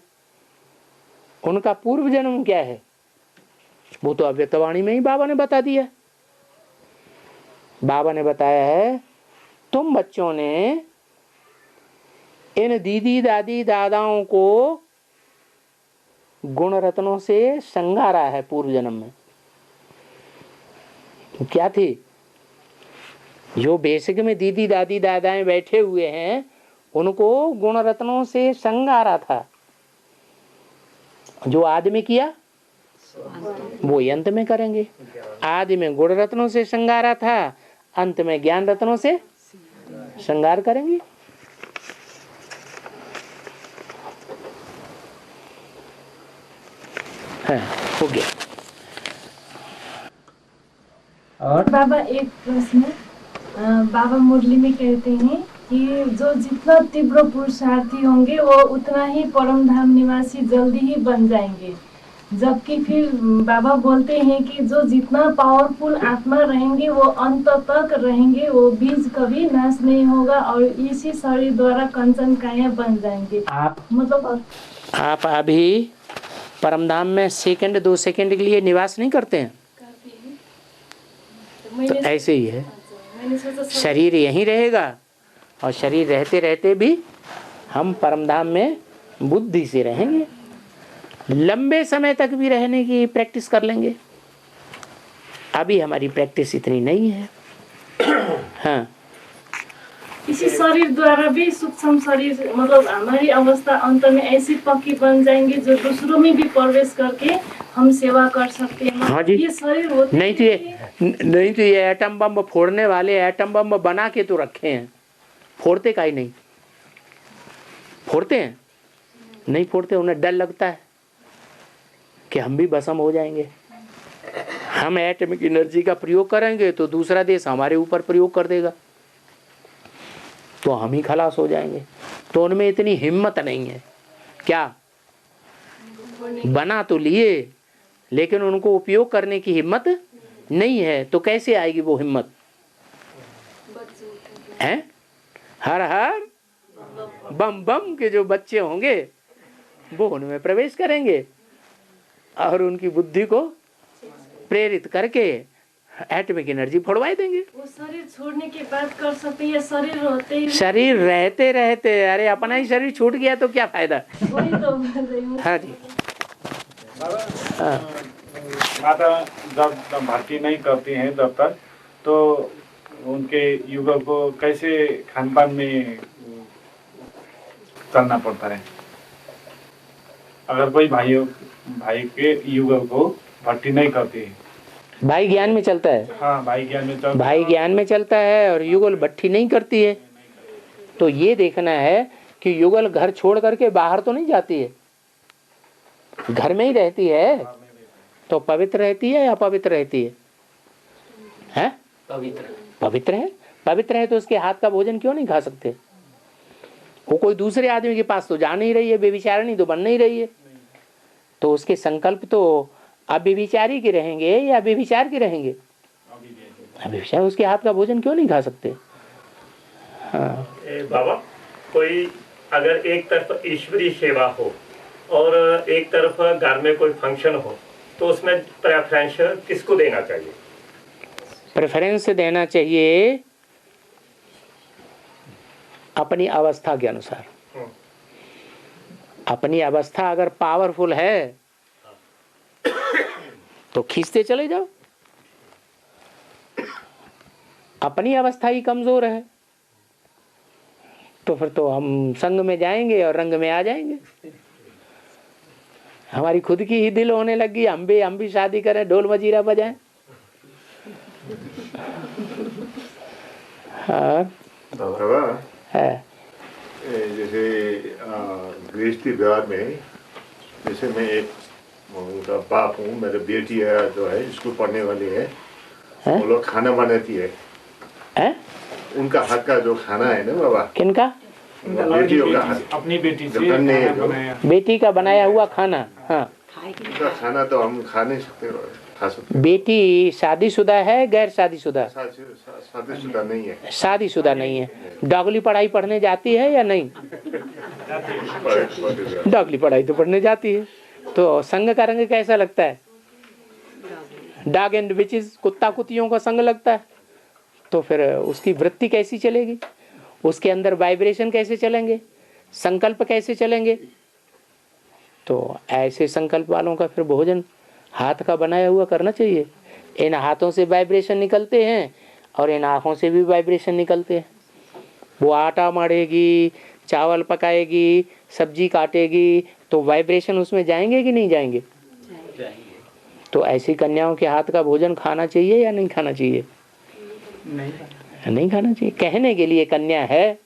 उनका पूर्व जन्म क्या है? वो तो अव्यक्तवाणी में ही बाबा ने बता दिया। बाबा ने बताया है तुम बच्चों ने इन दीदी दादी दादाओं को गुण रत्नों से संगारा है पूर्व जन्म में। क्या थी? जो बेसिक में दीदी दादी दादाएं बैठे हुए हैं उनको गुण रत्नों से संगारा था। जो आदि में किया वो अंत में करेंगे। आदि में गुण रत्नों से संगारा था, अंत में ज्ञान रत्नों से श्रृंगार करेंगे। हाँ, हो गया। और बाबा एक प्रश्न, बाबा मुरली में कहते हैं कि जो जितना तीव्र पुरुषार्थी होंगे वो उतना ही परम धाम निवासी जल्दी ही बन जाएंगे, जबकि फिर बाबा बोलते हैं कि जो जितना पावरफुल आत्मा रहेंगे वो अंत तक रहेंगे, वो बीज कभी नाश नहीं होगा और इसी शरीर द्वारा कंचन काया बन जाएंगे। आप अभी परमधाम में सेकंड 2 सेकंड के लिए निवास नहीं करते हैं, तो ऐसे ही है। शरीर यहीं रहेगा और शरीर रहते रहते भी हम परमधाम में बुद्धि से रहेंगे। लंबे समय तक भी रहने की प्रैक्टिस कर लेंगे। अभी हमारी प्रैक्टिस इतनी नहीं है। हाँ, इसी शरीर द्वारा भी सूक्ष्म शरीर मतलब हमारी अवस्था अंत में ऐसी पक्की बन जाएंगे जो दूसरों में भी प्रवेश करके हम सेवा कर सकते हैं। हाँ जी। ये शरीर होते नहीं तो ये एटम बम फोड़ने वाले एटम बम बना के तो रखे हैं, फोड़ते काहे नहीं? फोड़ते हैं? नहीं फोड़ते। उन्हें डर लगता है कि हम भी भस्म हो जाएंगे। हम एटमिक एनर्जी का प्रयोग करेंगे तो दूसरा देश हमारे ऊपर प्रयोग कर देगा, तो हम ही खलास हो जाएंगे। तो उनमें इतनी हिम्मत नहीं है। क्या बना तो लिए लेकिन उनको उपयोग करने की हिम्मत नहीं है। तो कैसे आएगी वो हिम्मत? हैं? हर हर बम बम के जो बच्चे होंगे वो उनमें प्रवेश करेंगे और उनकी बुद्धि को प्रेरित करके एटॉमिक एनर्जी फोड़वा देंगे। वो शरीर छोड़ने के बाद कर सकते हैं, शरीर होते ही शरीर रहते रहते, अरे अपना ही शरीर छूट गया तो क्या फायदा। वही तो बोल रही हूँ। हाँ जी। माता जब भर्ती नहीं करती हैं तब तक तो उनके युगल को कैसे खान पान में चलना पड़ता है? अगर कोई भाई के युगल को भर्ती नहीं करती है, भाई ज्ञान में चलता है। हाँ, भाई ज्ञान में चलता है, भाई ज्ञान में चलता है और युगल भट्टी नहीं करती है, तो ये देखना है कि युगल घर छोड़ करके बाहर तो नहीं जाती है, घर में ही रहती है, तो पवित्र रहती है या अपवित्र रहती है? हैं? पवित्र है। पवित्र है तो उसके हाथ का भोजन क्यों नहीं खा सकते? वो कोई दूसरे आदमी के पास तो जा नहीं रही है, बेविचारिणी तो बन नहीं रही है, तो उसके संकल्प तो अव्यभिचारी के रहेंगे या व्यभिचार के रहेंगे? अव्यभिचार। उसके हाथ का भोजन क्यों नहीं खा सकते? हाँ बाबा, कोई अगर एक तरफ ईश्वरीय सेवा हो और एक तरफ घर में कोई फंक्शन हो, तो उसमें प्रेफरेंस किसको देना चाहिए? प्रेफरेंस देना चाहिए अपनी अवस्था के अनुसार। अपनी अवस्था अगर पावरफुल है तो खींचते चले जाओ, अपनी अवस्था ही कमजोर है तो फिर तो हम संग में जाएंगे और रंग में आ जाएंगे। हमारी खुद की ही दिल होने लगी, हम भी शादी करें, ढोल मजीरा बजाएं। हाँ है। जैसे गृहस्थी व्यवहार में, जैसे मैं एक उनका बाप हूँ, मेरी बेटी है जो है स्कूल पढ़ने वाली है, वो लोग खाना बनाती है। उनका हाथ का जो खाना है ना बाबा, किनका? बेटियों का हाथ, अपनी बेटी से बेटी का बनाया हुआ खाना। हाँ, उनका खाना तो हम खा नहीं सकते, खा सकते। बेटी शादीशुदा है गैर शादीशुदा? शादीशुदा नहीं है। शादीशुदा नहीं है। डॉगली पढ़ाई पढ़ने जाती है या नहीं? डॉगली पढ़ाई तो पढ़ने जाती है, तो संग का रंग कैसा लगता है? डॉग एंड विचेस, कुत्ता कुतियों का संग लगता है, तो फिर उसकी वृत्ति कैसी चलेगी? उसके अंदर वाइब्रेशन कैसे चलेंगे? संकल्प कैसे चलेंगे? तो ऐसे संकल्प वालों का फिर भोजन हाथ का बनाया हुआ करना चाहिए। इन हाथों से वाइब्रेशन निकलते हैं और इन आँखों से भी वाइब्रेशन निकलते हैं। वो आटा मढ़ेगी, चावल पकाएगी, सब्जी काटेगी, तो वाइब्रेशन उसमें जाएंगे कि नहीं जाएंगे? तो ऐसी कन्याओं के हाथ का भोजन खाना चाहिए या नहीं खाना चाहिए? नहीं खाना चाहिए। कहने के लिए कन्या है,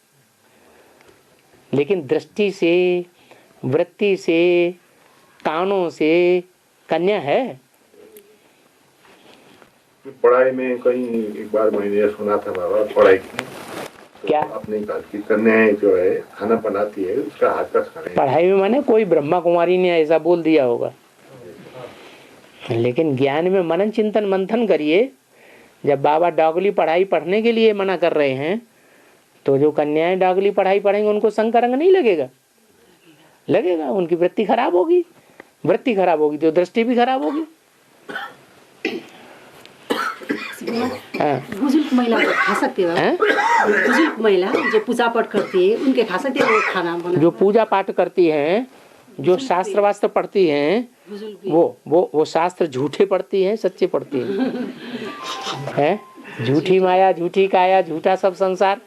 लेकिन दृष्टि से, वृत्ति से, कानों से कन्या है। पढ़ाई में कहीं एक बार मैंने सुना था बाबा, पढ़ाई की क्या अपनी बात की कन्याएं जो है खाना बनाती है, उसका हाथ का खाना। पढ़ाई में माने कोई ब्रह्मा कुमारी ने ऐसा बोल दिया होगा, लेकिन ज्ञान में मनन चिंतन मंथन करिए। जब बाबा डॉगली पढ़ाई पढ़ने के लिए मना कर रहे हैं, तो जो कन्याएं डॉगली पढ़ाई पढ़ेंगे उनको संग का रंग नहीं लगेगा? लगेगा। उनकी वृत्ति खराब होगी, वृत्ति खराब होगी तो दृष्टि भी खराब होगी। बुजुर्ग महिला खा सकते हैं? बुजुर्ग महिला जो पूजा पाठ करती है उनके खा सकते हैं वो खाना बना? जो पूजा पाठ करती हैं, जो शास्त्र वास्त्र पढ़ती हैं, वो शास्त्र झूठे पढ़ती हैं, सच्चे पढ़ती हैं? झूठी माया, झूठी काया, झूठा सब संसार।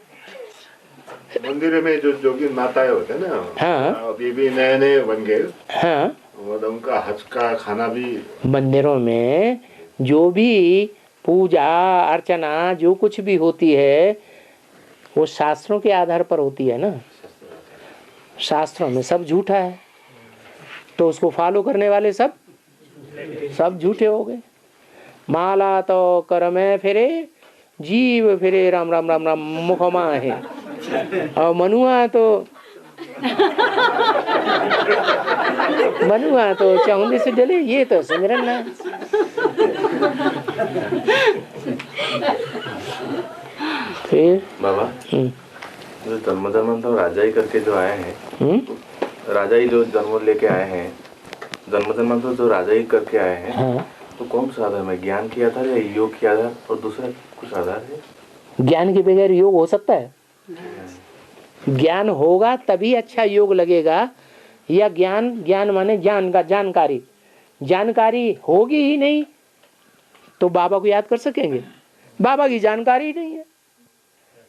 मंदिर में जो जोगी माताएं होते हैं ना, हाँ, अभी भी नए नए बन गए। हाँ, उनका हाथ का खाना भी मंदिरों में जो भी पूजा अर्चना जो कुछ भी होती है वो शास्त्रों के आधार पर होती है ना। शास्त्रों में सब झूठा है, तो उसको फॉलो करने वाले सब झूठे हो गए। माला तो कर में फिरे, जीव फिरे राम राम राम राम मुखमा है, और मनुआ तो चाहुंदे से डले, ये तो सिमरन ना। फिर बाबा जो जन्म तो राजा ही करके जो आए हैं, राजा ही जो जन्म लेके आए हैं, जन्म तो जो राजा ही करके आए हैं, तो कौन सा आधार में, ज्ञान के आधार या योग के आधार और दूसरा कुछ आधार है? ज्ञान के बगैर योग हो सकता है? ज्ञान होगा तभी अच्छा योग लगेगा, या ज्ञान माने ज्ञान का जानकारी, जानकारी होगी ही नहीं तो बाबा को याद कर सकेंगे? बाबा की जानकारी ही नहीं है,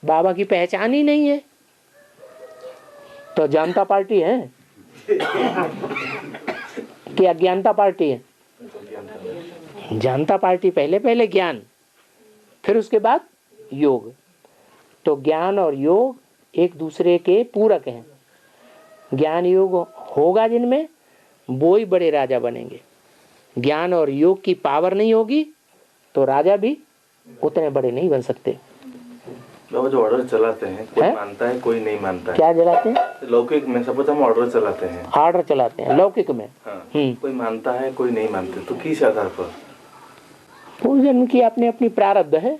बाबा की पहचान ही नहीं है, तो जनता पार्टी है कि अज्ञानता पार्टी है? जनता पार्टी पहले ज्ञान, फिर उसके बाद योग। तो ज्ञान और योग एक दूसरे के पूरक हैं। ज्ञान योग होगा जिनमें, वो ही बड़े राजा बनेंगे। ज्ञान और योग की पावर नहीं होगी तो राजा भी उतने बड़े नहीं बन सकते। बाबा जो ऑर्डर चलाते हैं, कोई मानता है कोई नहीं मानता है। क्या चलाते हैं? लौकिक में सपोज हम ऑर्डर चलाते हैं। ऑर्डर चलाते हैं लौकिक में। हाँ। कोई मानता है कोई नहीं मानते, तो किस आधार पर? पूर्व जन्म की अपनी अपनी प्रारब्ध है।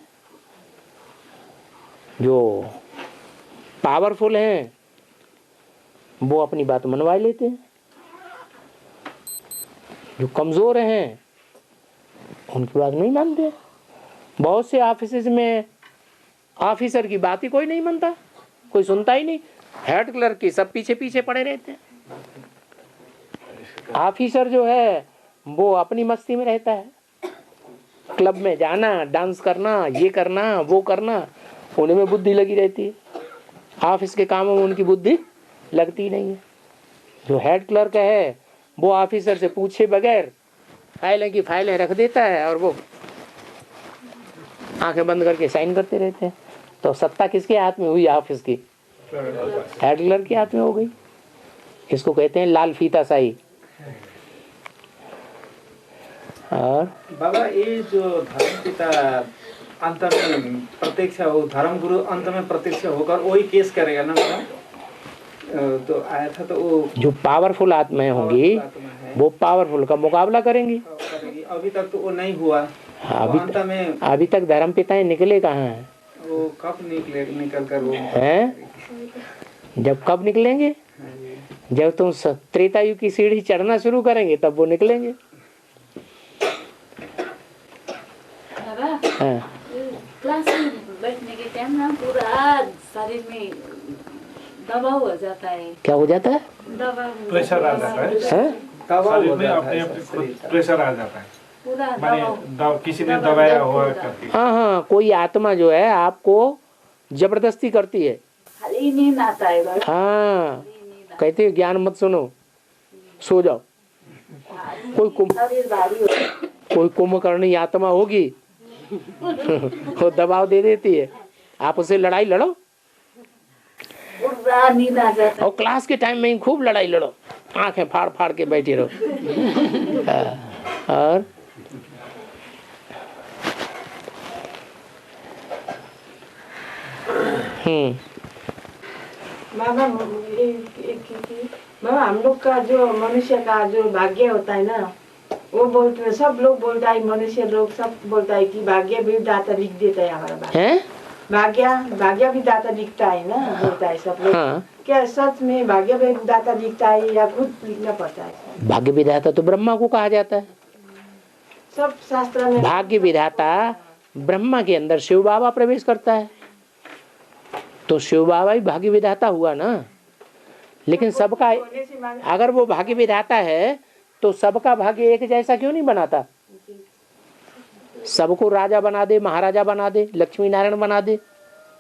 जो पावरफुल हैं वो अपनी बात मनवा लेते हैं, जो कमजोर हैं उनकी बात नहीं मानते। बहुत से ऑफिसेज में ऑफिसर की बात ही कोई नहीं मानता, कोई सुनता ही नहीं। हेड क्लर्क की सब पीछे पीछे पड़े रहते हैं। ऑफिसर जो है वो अपनी मस्ती में रहता है, क्लब में जाना, डांस करना, ये करना, वो करना, उन्हें में बुद्धि लगी रहती है। ऑफिस के कामों में उनकी बुद्धि लगती नहीं है। जो हेड क्लर्क है वो ऑफिसर से पूछे बगैर फाइलें की फाइलें रख देता है और वो आंखें बंद करके साइन करते रहते हैं। तो सत्ता किसके हाथ में हुई? ऑफिस की, हेड क्लर्क के हाथ में हो गई। इसको कहते हैं लाल फीता शाही। और बाबा ये जो धर्म पिता अंत में प्रत्यक्ष हो, धर्म गुरु अंत में प्रत्यक्ष होकर वही केस करेगा ना बाबा? तो आया था तो वो जो पावरफुल आत्माएं होंगी वो पावरफुल का मुकाबला करेंगी। अभी तक तो वो नहीं हुआ। अभी तक धर्म पिताएं निकले कहाँ हैं? वो कब निकल कर वो हैं? जब कब निकलेंगे? जब तुम त्रेता युग की सीढ़ी चढ़ना शुरू करेंगे तब वो निकलेंगे। क्लास में बैठने के टाइम ना पूरा शरीर में दबाव हो जाता है। क्या हो जाता है? दबाव, प्रेशर आ जाता है। शरीर में अपने प्रेशर आ जाता है, माने किसी ने दबाया हुआ करके। हाँ, कोई आत्मा जो है आपको जबरदस्ती करती है। खाली नींद आता है। हाँ, कहते हैं ज्ञान मत सुनो, सो जाओ। कोई कुंभकर्णी आत्मा होगी वो दबाव दे देती है, आप उसे लड़ाई लड़ो। नींद आ जाता है। और क्लास के टाइम में ही खूब लड़ाई लड़ो, आंखें फाड़ फाड़ के बैठे रहो। और बाबा बाबा हम लोग का जो मनुष्य का जो भाग्य होता है ना, वो बोलते हैं, सब लोग बोलता है, मनुष्य लोग सब बोलता है कि भाग्य भी दाता लिख देता है हमारा भाग्य भी दाता लिखता है ना, बोलता है सब लोग। क्या सच में भाग्य भी दाता लिखता है या खुद लिखना पड़ता है? भाग्य विधाता तो ब्रह्मा को कहा जाता है। सब शास्त्र में भाग्य विधाता ब्रह्मा के अंदर शिव बाबा प्रवेश करता है, तो शिव बाबा ही भाग्य विधाता हुआ ना। लेकिन सबका, अगर वो भाग्य विधाता है तो सबका भाग्य एक जैसा क्यों नहीं बनाता? सबको राजा बना दे, महाराजा बना दे, लक्ष्मी नारायण बना दे,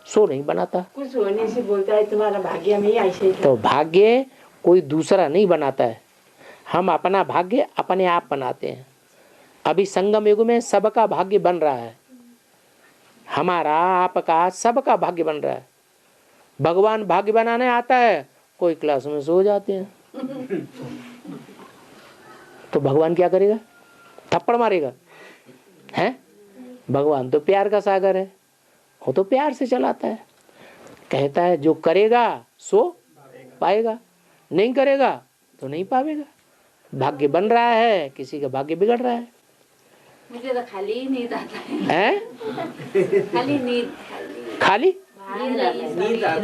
सो नहीं बनाता। कुछ होने से बोलता है तुम्हारा भाग्य में ऐसे। तो भाग्य कोई दूसरा नहीं बनाता है, हम अपना भाग्य अपने आप बनाते हैं। अभी संगम युग में सबका भाग्य बन रहा है, हमारा आपका सबका भाग्य बन रहा है। भगवान भाग्य बनाने आता है, कोई क्लास में सो जाते हैं, तो भगवान क्या करेगा? थप्पड़ मारेगा? हैं? भगवान तो प्यार का सागर है, वो तो प्यार से चलाता है। कहता है जो करेगा सो पाएगा, नहीं करेगा तो नहीं पाएगा। भाग्य बन रहा है, किसी का भाग्य बिगड़ रहा है। मुझे तो खाली नींद आता है। खाली नींद, खाली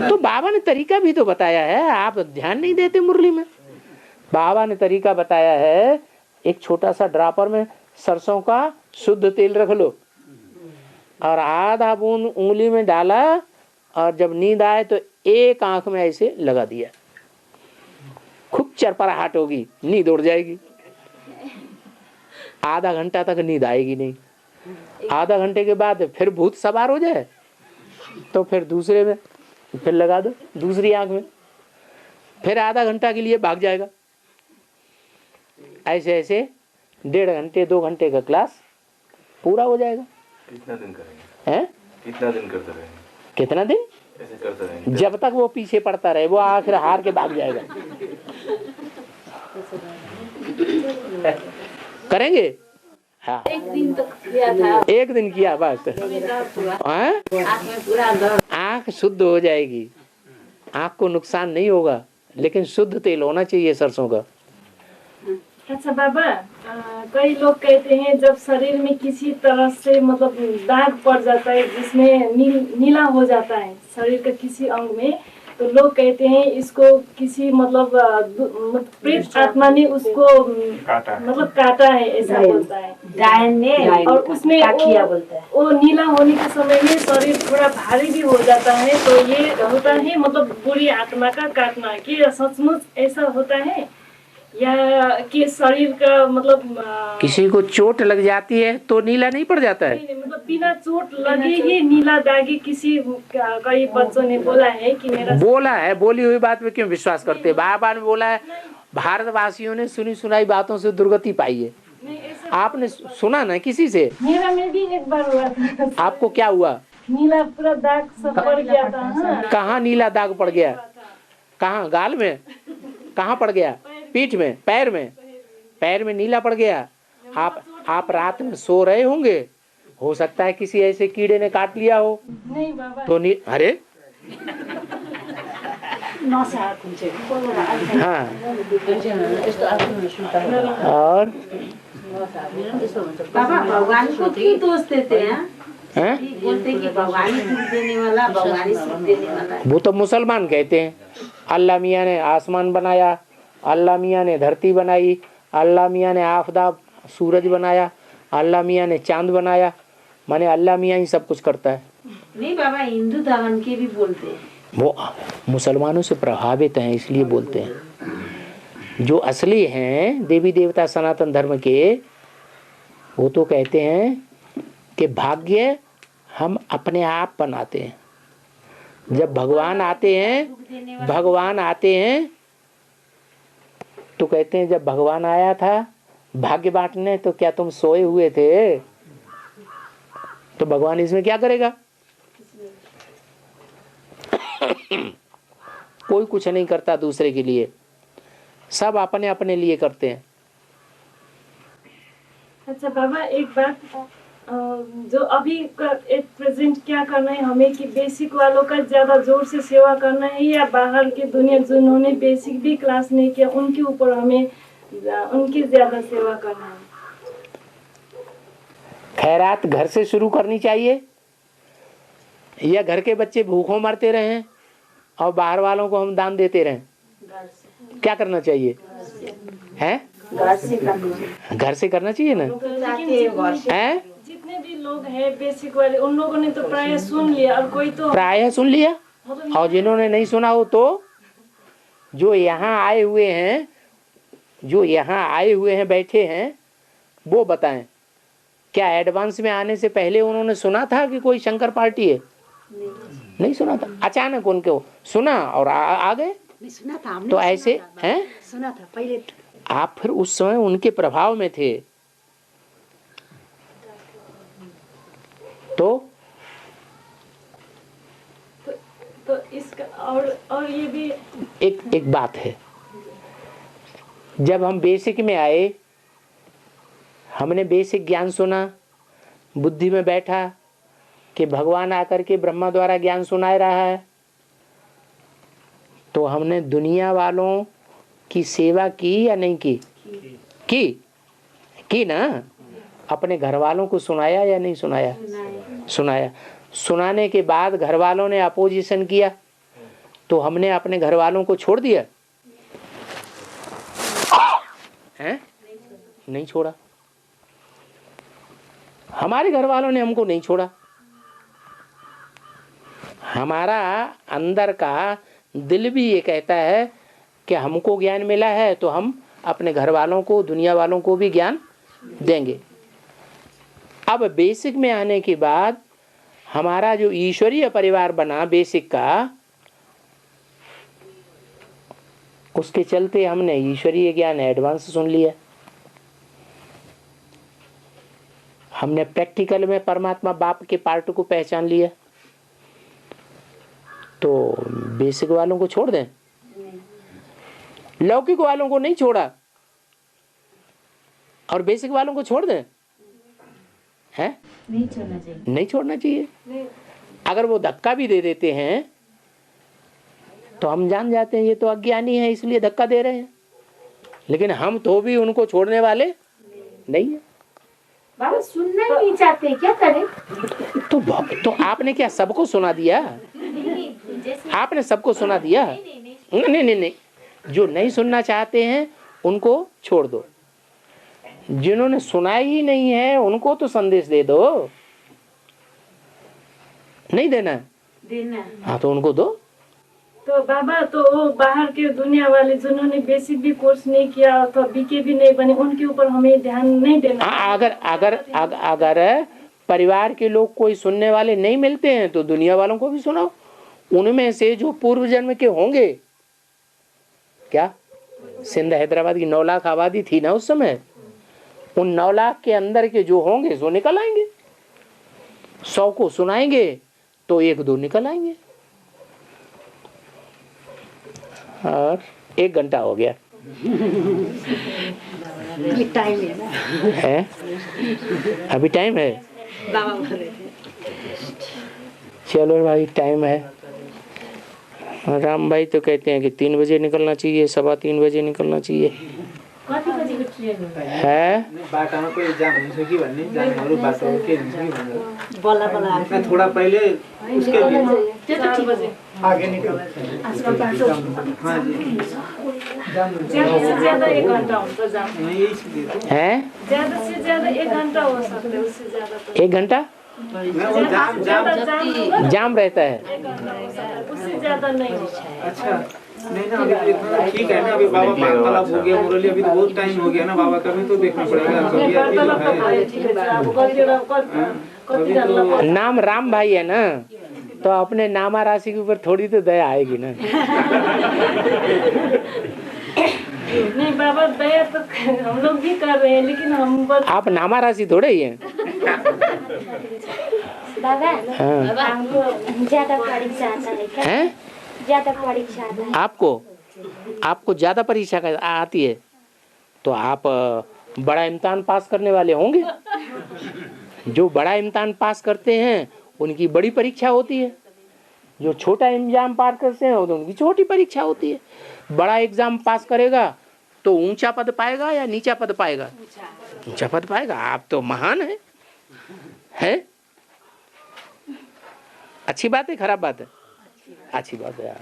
तो बाबा ने तरीका भी तो बताया है, आप ध्यान नहीं देते मुरली में। बाबा ने तरीका बताया है, एक छोटा सा ड्रापर में सरसों का शुद्ध तेल रख लो और आधा बूंद उंगली में डाला और जब नींद आए तो एक आंख में ऐसे लगा दिया, खूब चरपराहट होगी, नींद उड़ जाएगी। आधा घंटा तक नींद आएगी नहीं। आधा घंटे के बाद फिर भूत सवार हो जाए तो फिर दूसरे में फिर लगा दो, दूसरी आंख में, फिर आधा घंटा के लिए भाग जाएगा। ऐसे ऐसे 1.5 घंटे 2 घंटे का क्लास पूरा हो जाएगा। कितना दिन करेंगे? हैं? कितना दिन करते रहेंगे? कितना दिन? ऐसे करते रहेंगे जब तक वो पीछे पड़ता रहे, वो आखिर हार के भाग जाएगा। करेंगे? हाँ, एक दिन तक किया था, एक दिन किया बस। आँख शुद्ध हो जाएगी, आँख को नुकसान नहीं होगा, लेकिन शुद्ध तेल होना चाहिए सरसों का। अच्छा बाबा, कई लोग कहते हैं जब शरीर में किसी तरह से मतलब दाग पड़ जाता है जिसमें नीला हो जाता है शरीर का किसी अंग में, तो लोग कहते हैं इसको किसी मतलब प्रेत आत्मा ने उसको काटा है, ऐसा बोलता है गायन ने, और उसमें वो नीला होने के समय में शरीर थोड़ा भारी भी हो जाता है, तो ये होता है मतलब बुरी आत्मा का काटना। कि सचमुच ऐसा होता है या कि शरीर का मतलब किसी को चोट लग जाती है तो नीला नहीं पड़ जाता है? नहीं, मतलब बिना चोट लगे ही नीला दागी किसी कई बच्चों ने बोला है कि मेरा बोला है। बोली हुई बात पे क्यों विश्वास करते हैं? बार-बार बोला है। भारतवासियों ने सुनी सुनाई बातों से दुर्गति पाई है। आपने सुना ना किसी से? मेरा में भी एक बार हुआ था। आपको क्या हुआ? नीला पूरा दाग सब पड़ गया था। कहाँ नीला दाग पड़ गया? कहाँ? गाल में? कहाँ पड़ गया? पीठ में? पैर में? पैर में नीला पड़ गया। आप रात में सो रहे होंगे, हो सकता है किसी ऐसे कीड़े ने काट लिया हो। नहीं बाबा। तो अरे हाँ, और बाबा भगवान को क्यों दोष देते हैं? बोलते कि भगवान ही दुख देने वाला, भगवान ही सुख देने वाला। वो तो मुसलमान कहते हैं। अल्लाह मियाँ ने आसमान बनाया, अल्लाह मियाँ ने धरती बनाई, अल्लाह मियाँ ने आफताब सूरज बनाया, अल्लाह मियाँ ने चांद बनाया, माने अल्लाह मियाँ ही सब कुछ करता है। नहीं बाबा, हिंदू धर्म के भी बोलते हैं। वो मुसलमानों से प्रभावित हैं इसलिए बोलते हैं। जो असली हैं देवी देवता सनातन धर्म के, वो तो कहते हैं कि भाग्य हम अपने आप बनाते हैं। जब भगवान आते हैं तो कहते हैं जब भगवान आया था भाग्य बांटने, तो क्या तुम सोए हुए थे? तो भगवान इसमें क्या करेगा? कोई कुछ नहीं करता दूसरे के लिए, सब अपने अपने लिए करते हैं। अच्छा बाबा, एक बात, जो अभी एक प्रेजेंट क्या करना है हमें कि बेसिक वालों का ज्यादा जोर से सेवा करना है या बाहर की दुनिया जिन्होंने बेसिक भी क्लास नहीं किया उनके ऊपर हमें उनकी ज्यादा सेवा करना है? खैरात घर से शुरू करनी चाहिए या घर के बच्चे भूखों मरते रहे और बाहर वालों को हम दान देते रहें? क्या करना चाहिए? हैं? घर से करना चाहिए ना? हैं? जितने भी लोग हैं बेसिक वाले, उन लोगों ने तो प्राय सुन लिया और कोई तो प्राय सुन लिया, और जिन्होंने नहीं सुना हो तो जो यहाँ आए हुए हैं बैठे हैं, वो बताएं क्या एडवांस में आने से पहले उन्होंने सुना था कि कोई शंकर पार्टी है? नहीं सुना था, अचानक उनको सुना और आ गए। सुना था हमने, तो ऐसे हैं? सुना था पहले। आप फिर उस समय उनके प्रभाव में थे तो इसका और ये भी एक बात है। जब हम बेसिक में आए, हमने बेसिक ज्ञान सुना, बुद्धि में बैठा कि भगवान आकर के ब्रह्मा द्वारा ज्ञान सुनाए रहा है, तो हमने दुनिया वालों की सेवा की या नहीं की? की ना? अपने घर वालों को सुनाया या नहीं सुनाया? सुनाया। सुनाने के बाद घर वालों ने अपोजिशन किया तो हमने अपने घर वालों को छोड़ दिया? हैं? नहीं छोड़ा। हमारे घर वालों ने हमको नहीं छोड़ा। हमारा अंदर का दिल भी ये कहता है कि हमको ज्ञान मिला है तो हम अपने घर वालों को, दुनिया वालों को भी ज्ञान देंगे। अब बेसिक में आने के बाद हमारा जो ईश्वरीय परिवार बना बेसिक का, उसके चलते हमने ईश्वरीय ज्ञान एडवांस सुन लिया। हमने प्रैक्टिकल में परमात्मा बाप के पार्ट को पहचान लिया। तो बेसिक वालों को छोड़ दें? लौकिक वालों को नहीं छोड़ा और बेसिक वालों को छोड़ दें? हैं? नहीं छोड़ना चाहिए। नहीं छोड़ना चाहिए। अगर वो धक्का भी दे देते हैं तो हम जान जाते हैं ये तो अज्ञानी है इसलिए धक्का दे रहे हैं, लेकिन हम तो भी उनको छोड़ने वाले नहीं है। बाबा सुनना ही नहीं चाहते, क्या करें? तो आपने क्या सबको सुना दिया? आपने सबको सुना दिया? नहीं, जो नहीं सुनना चाहते हैं उनको छोड़ दो। जिन्होंने सुना ही नहीं है उनको तो संदेश दे दो। नहीं देना? हाँ तो उनको दो। तो बाबा तो वो बाहर के दुनिया वाले जिन्होंने बेसिक भी कोर्स नहीं किया अथवा बीके भी नहीं बने, उनके ऊपर हमें ध्यान नहीं देना। अगर परिवार के लोग कोई सुनने वाले नहीं मिलते हैं तो दुनिया वालों को भी सुनाओ। उनमें से जो पूर्व जन्म के होंगे, क्या सिंध हैदराबाद की 9 लाख आबादी थी ना उस समय, उन 9 लाख के अंदर के जो होंगे वो निकल आएंगे। 100 को सुनाएंगे तो 1-2 निकल आएंगे। और 1 घंटा हो गया टाइम है? अभी टाइम है? बाबा बोल रहे थे। चलो भाई टाइम है। राम भाई तो कहते हैं कि 3 बजे निकलना चाहिए, 3:15 बजे निकलना चाहिए। कति बजेको ट्रेन है? बाटोमा कोही जाम हुन्छ कि भन्ने, जामहरू बाटो के हुन्छ कि भनेर बल्ल बल्ल थोड़ा पहले उसके आगे निकल। हाँ जी, ज्यादा से ज्यादा 1 घंटा हुन्छ जाम। है? ज्यादा से ज्यादा 1 घंटा हो सकता है, उससे ज्यादा तो 1 घंटा जाम रहता है। उससे ज्यादा नहीं। अच्छा नहीं ना, अभी इतना ठीक है ना। अभी बाबा वार्तालाप हो गया मुरली, अभी तो बहुत टाइम हो गया ना बाबा का भी तो देखना पड़ेगा। नाम राम भाई है ना, तो अपने नामा राशि के ऊपर थोड़ी तो दया आएगी ना। नहीं बाबा, दया तो हम लोग भी कर रहे हैं, लेकिन हम आप नामा राशि थोड़े ही हैं। बाबा, हाँ। हमको ज्यादा परीक्षा आता है क्या? हैं? ज्यादा परीक्षा आता है आपको ज्यादा परीक्षा आती है तो आप बड़ा इम्तिहान पास करने वाले होंगे। जो बड़ा इम्तिहान पास करते हैं उनकी बड़ी परीक्षा होती है, जो छोटा एग्जाम पास करते हैं तो उनकी छोटी परीक्षा होती है। बड़ा एग्जाम पास करेगा तो ऊंचा पद पाएगा या नीचा पद पाएगा? ऊंचा पद पाएगा। आप तो महान है? अच्छी बात है, खराब बात है? अच्छी बात है।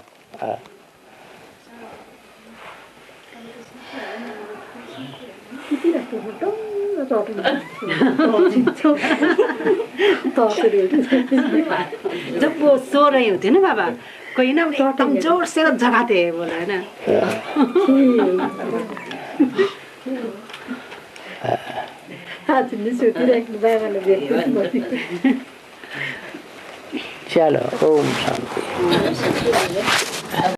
जब वो सो रहे होते ना बाबा, कोई ना एकदम जोर से जगाते हैं, बोला है ना। चलो, ओम शांति।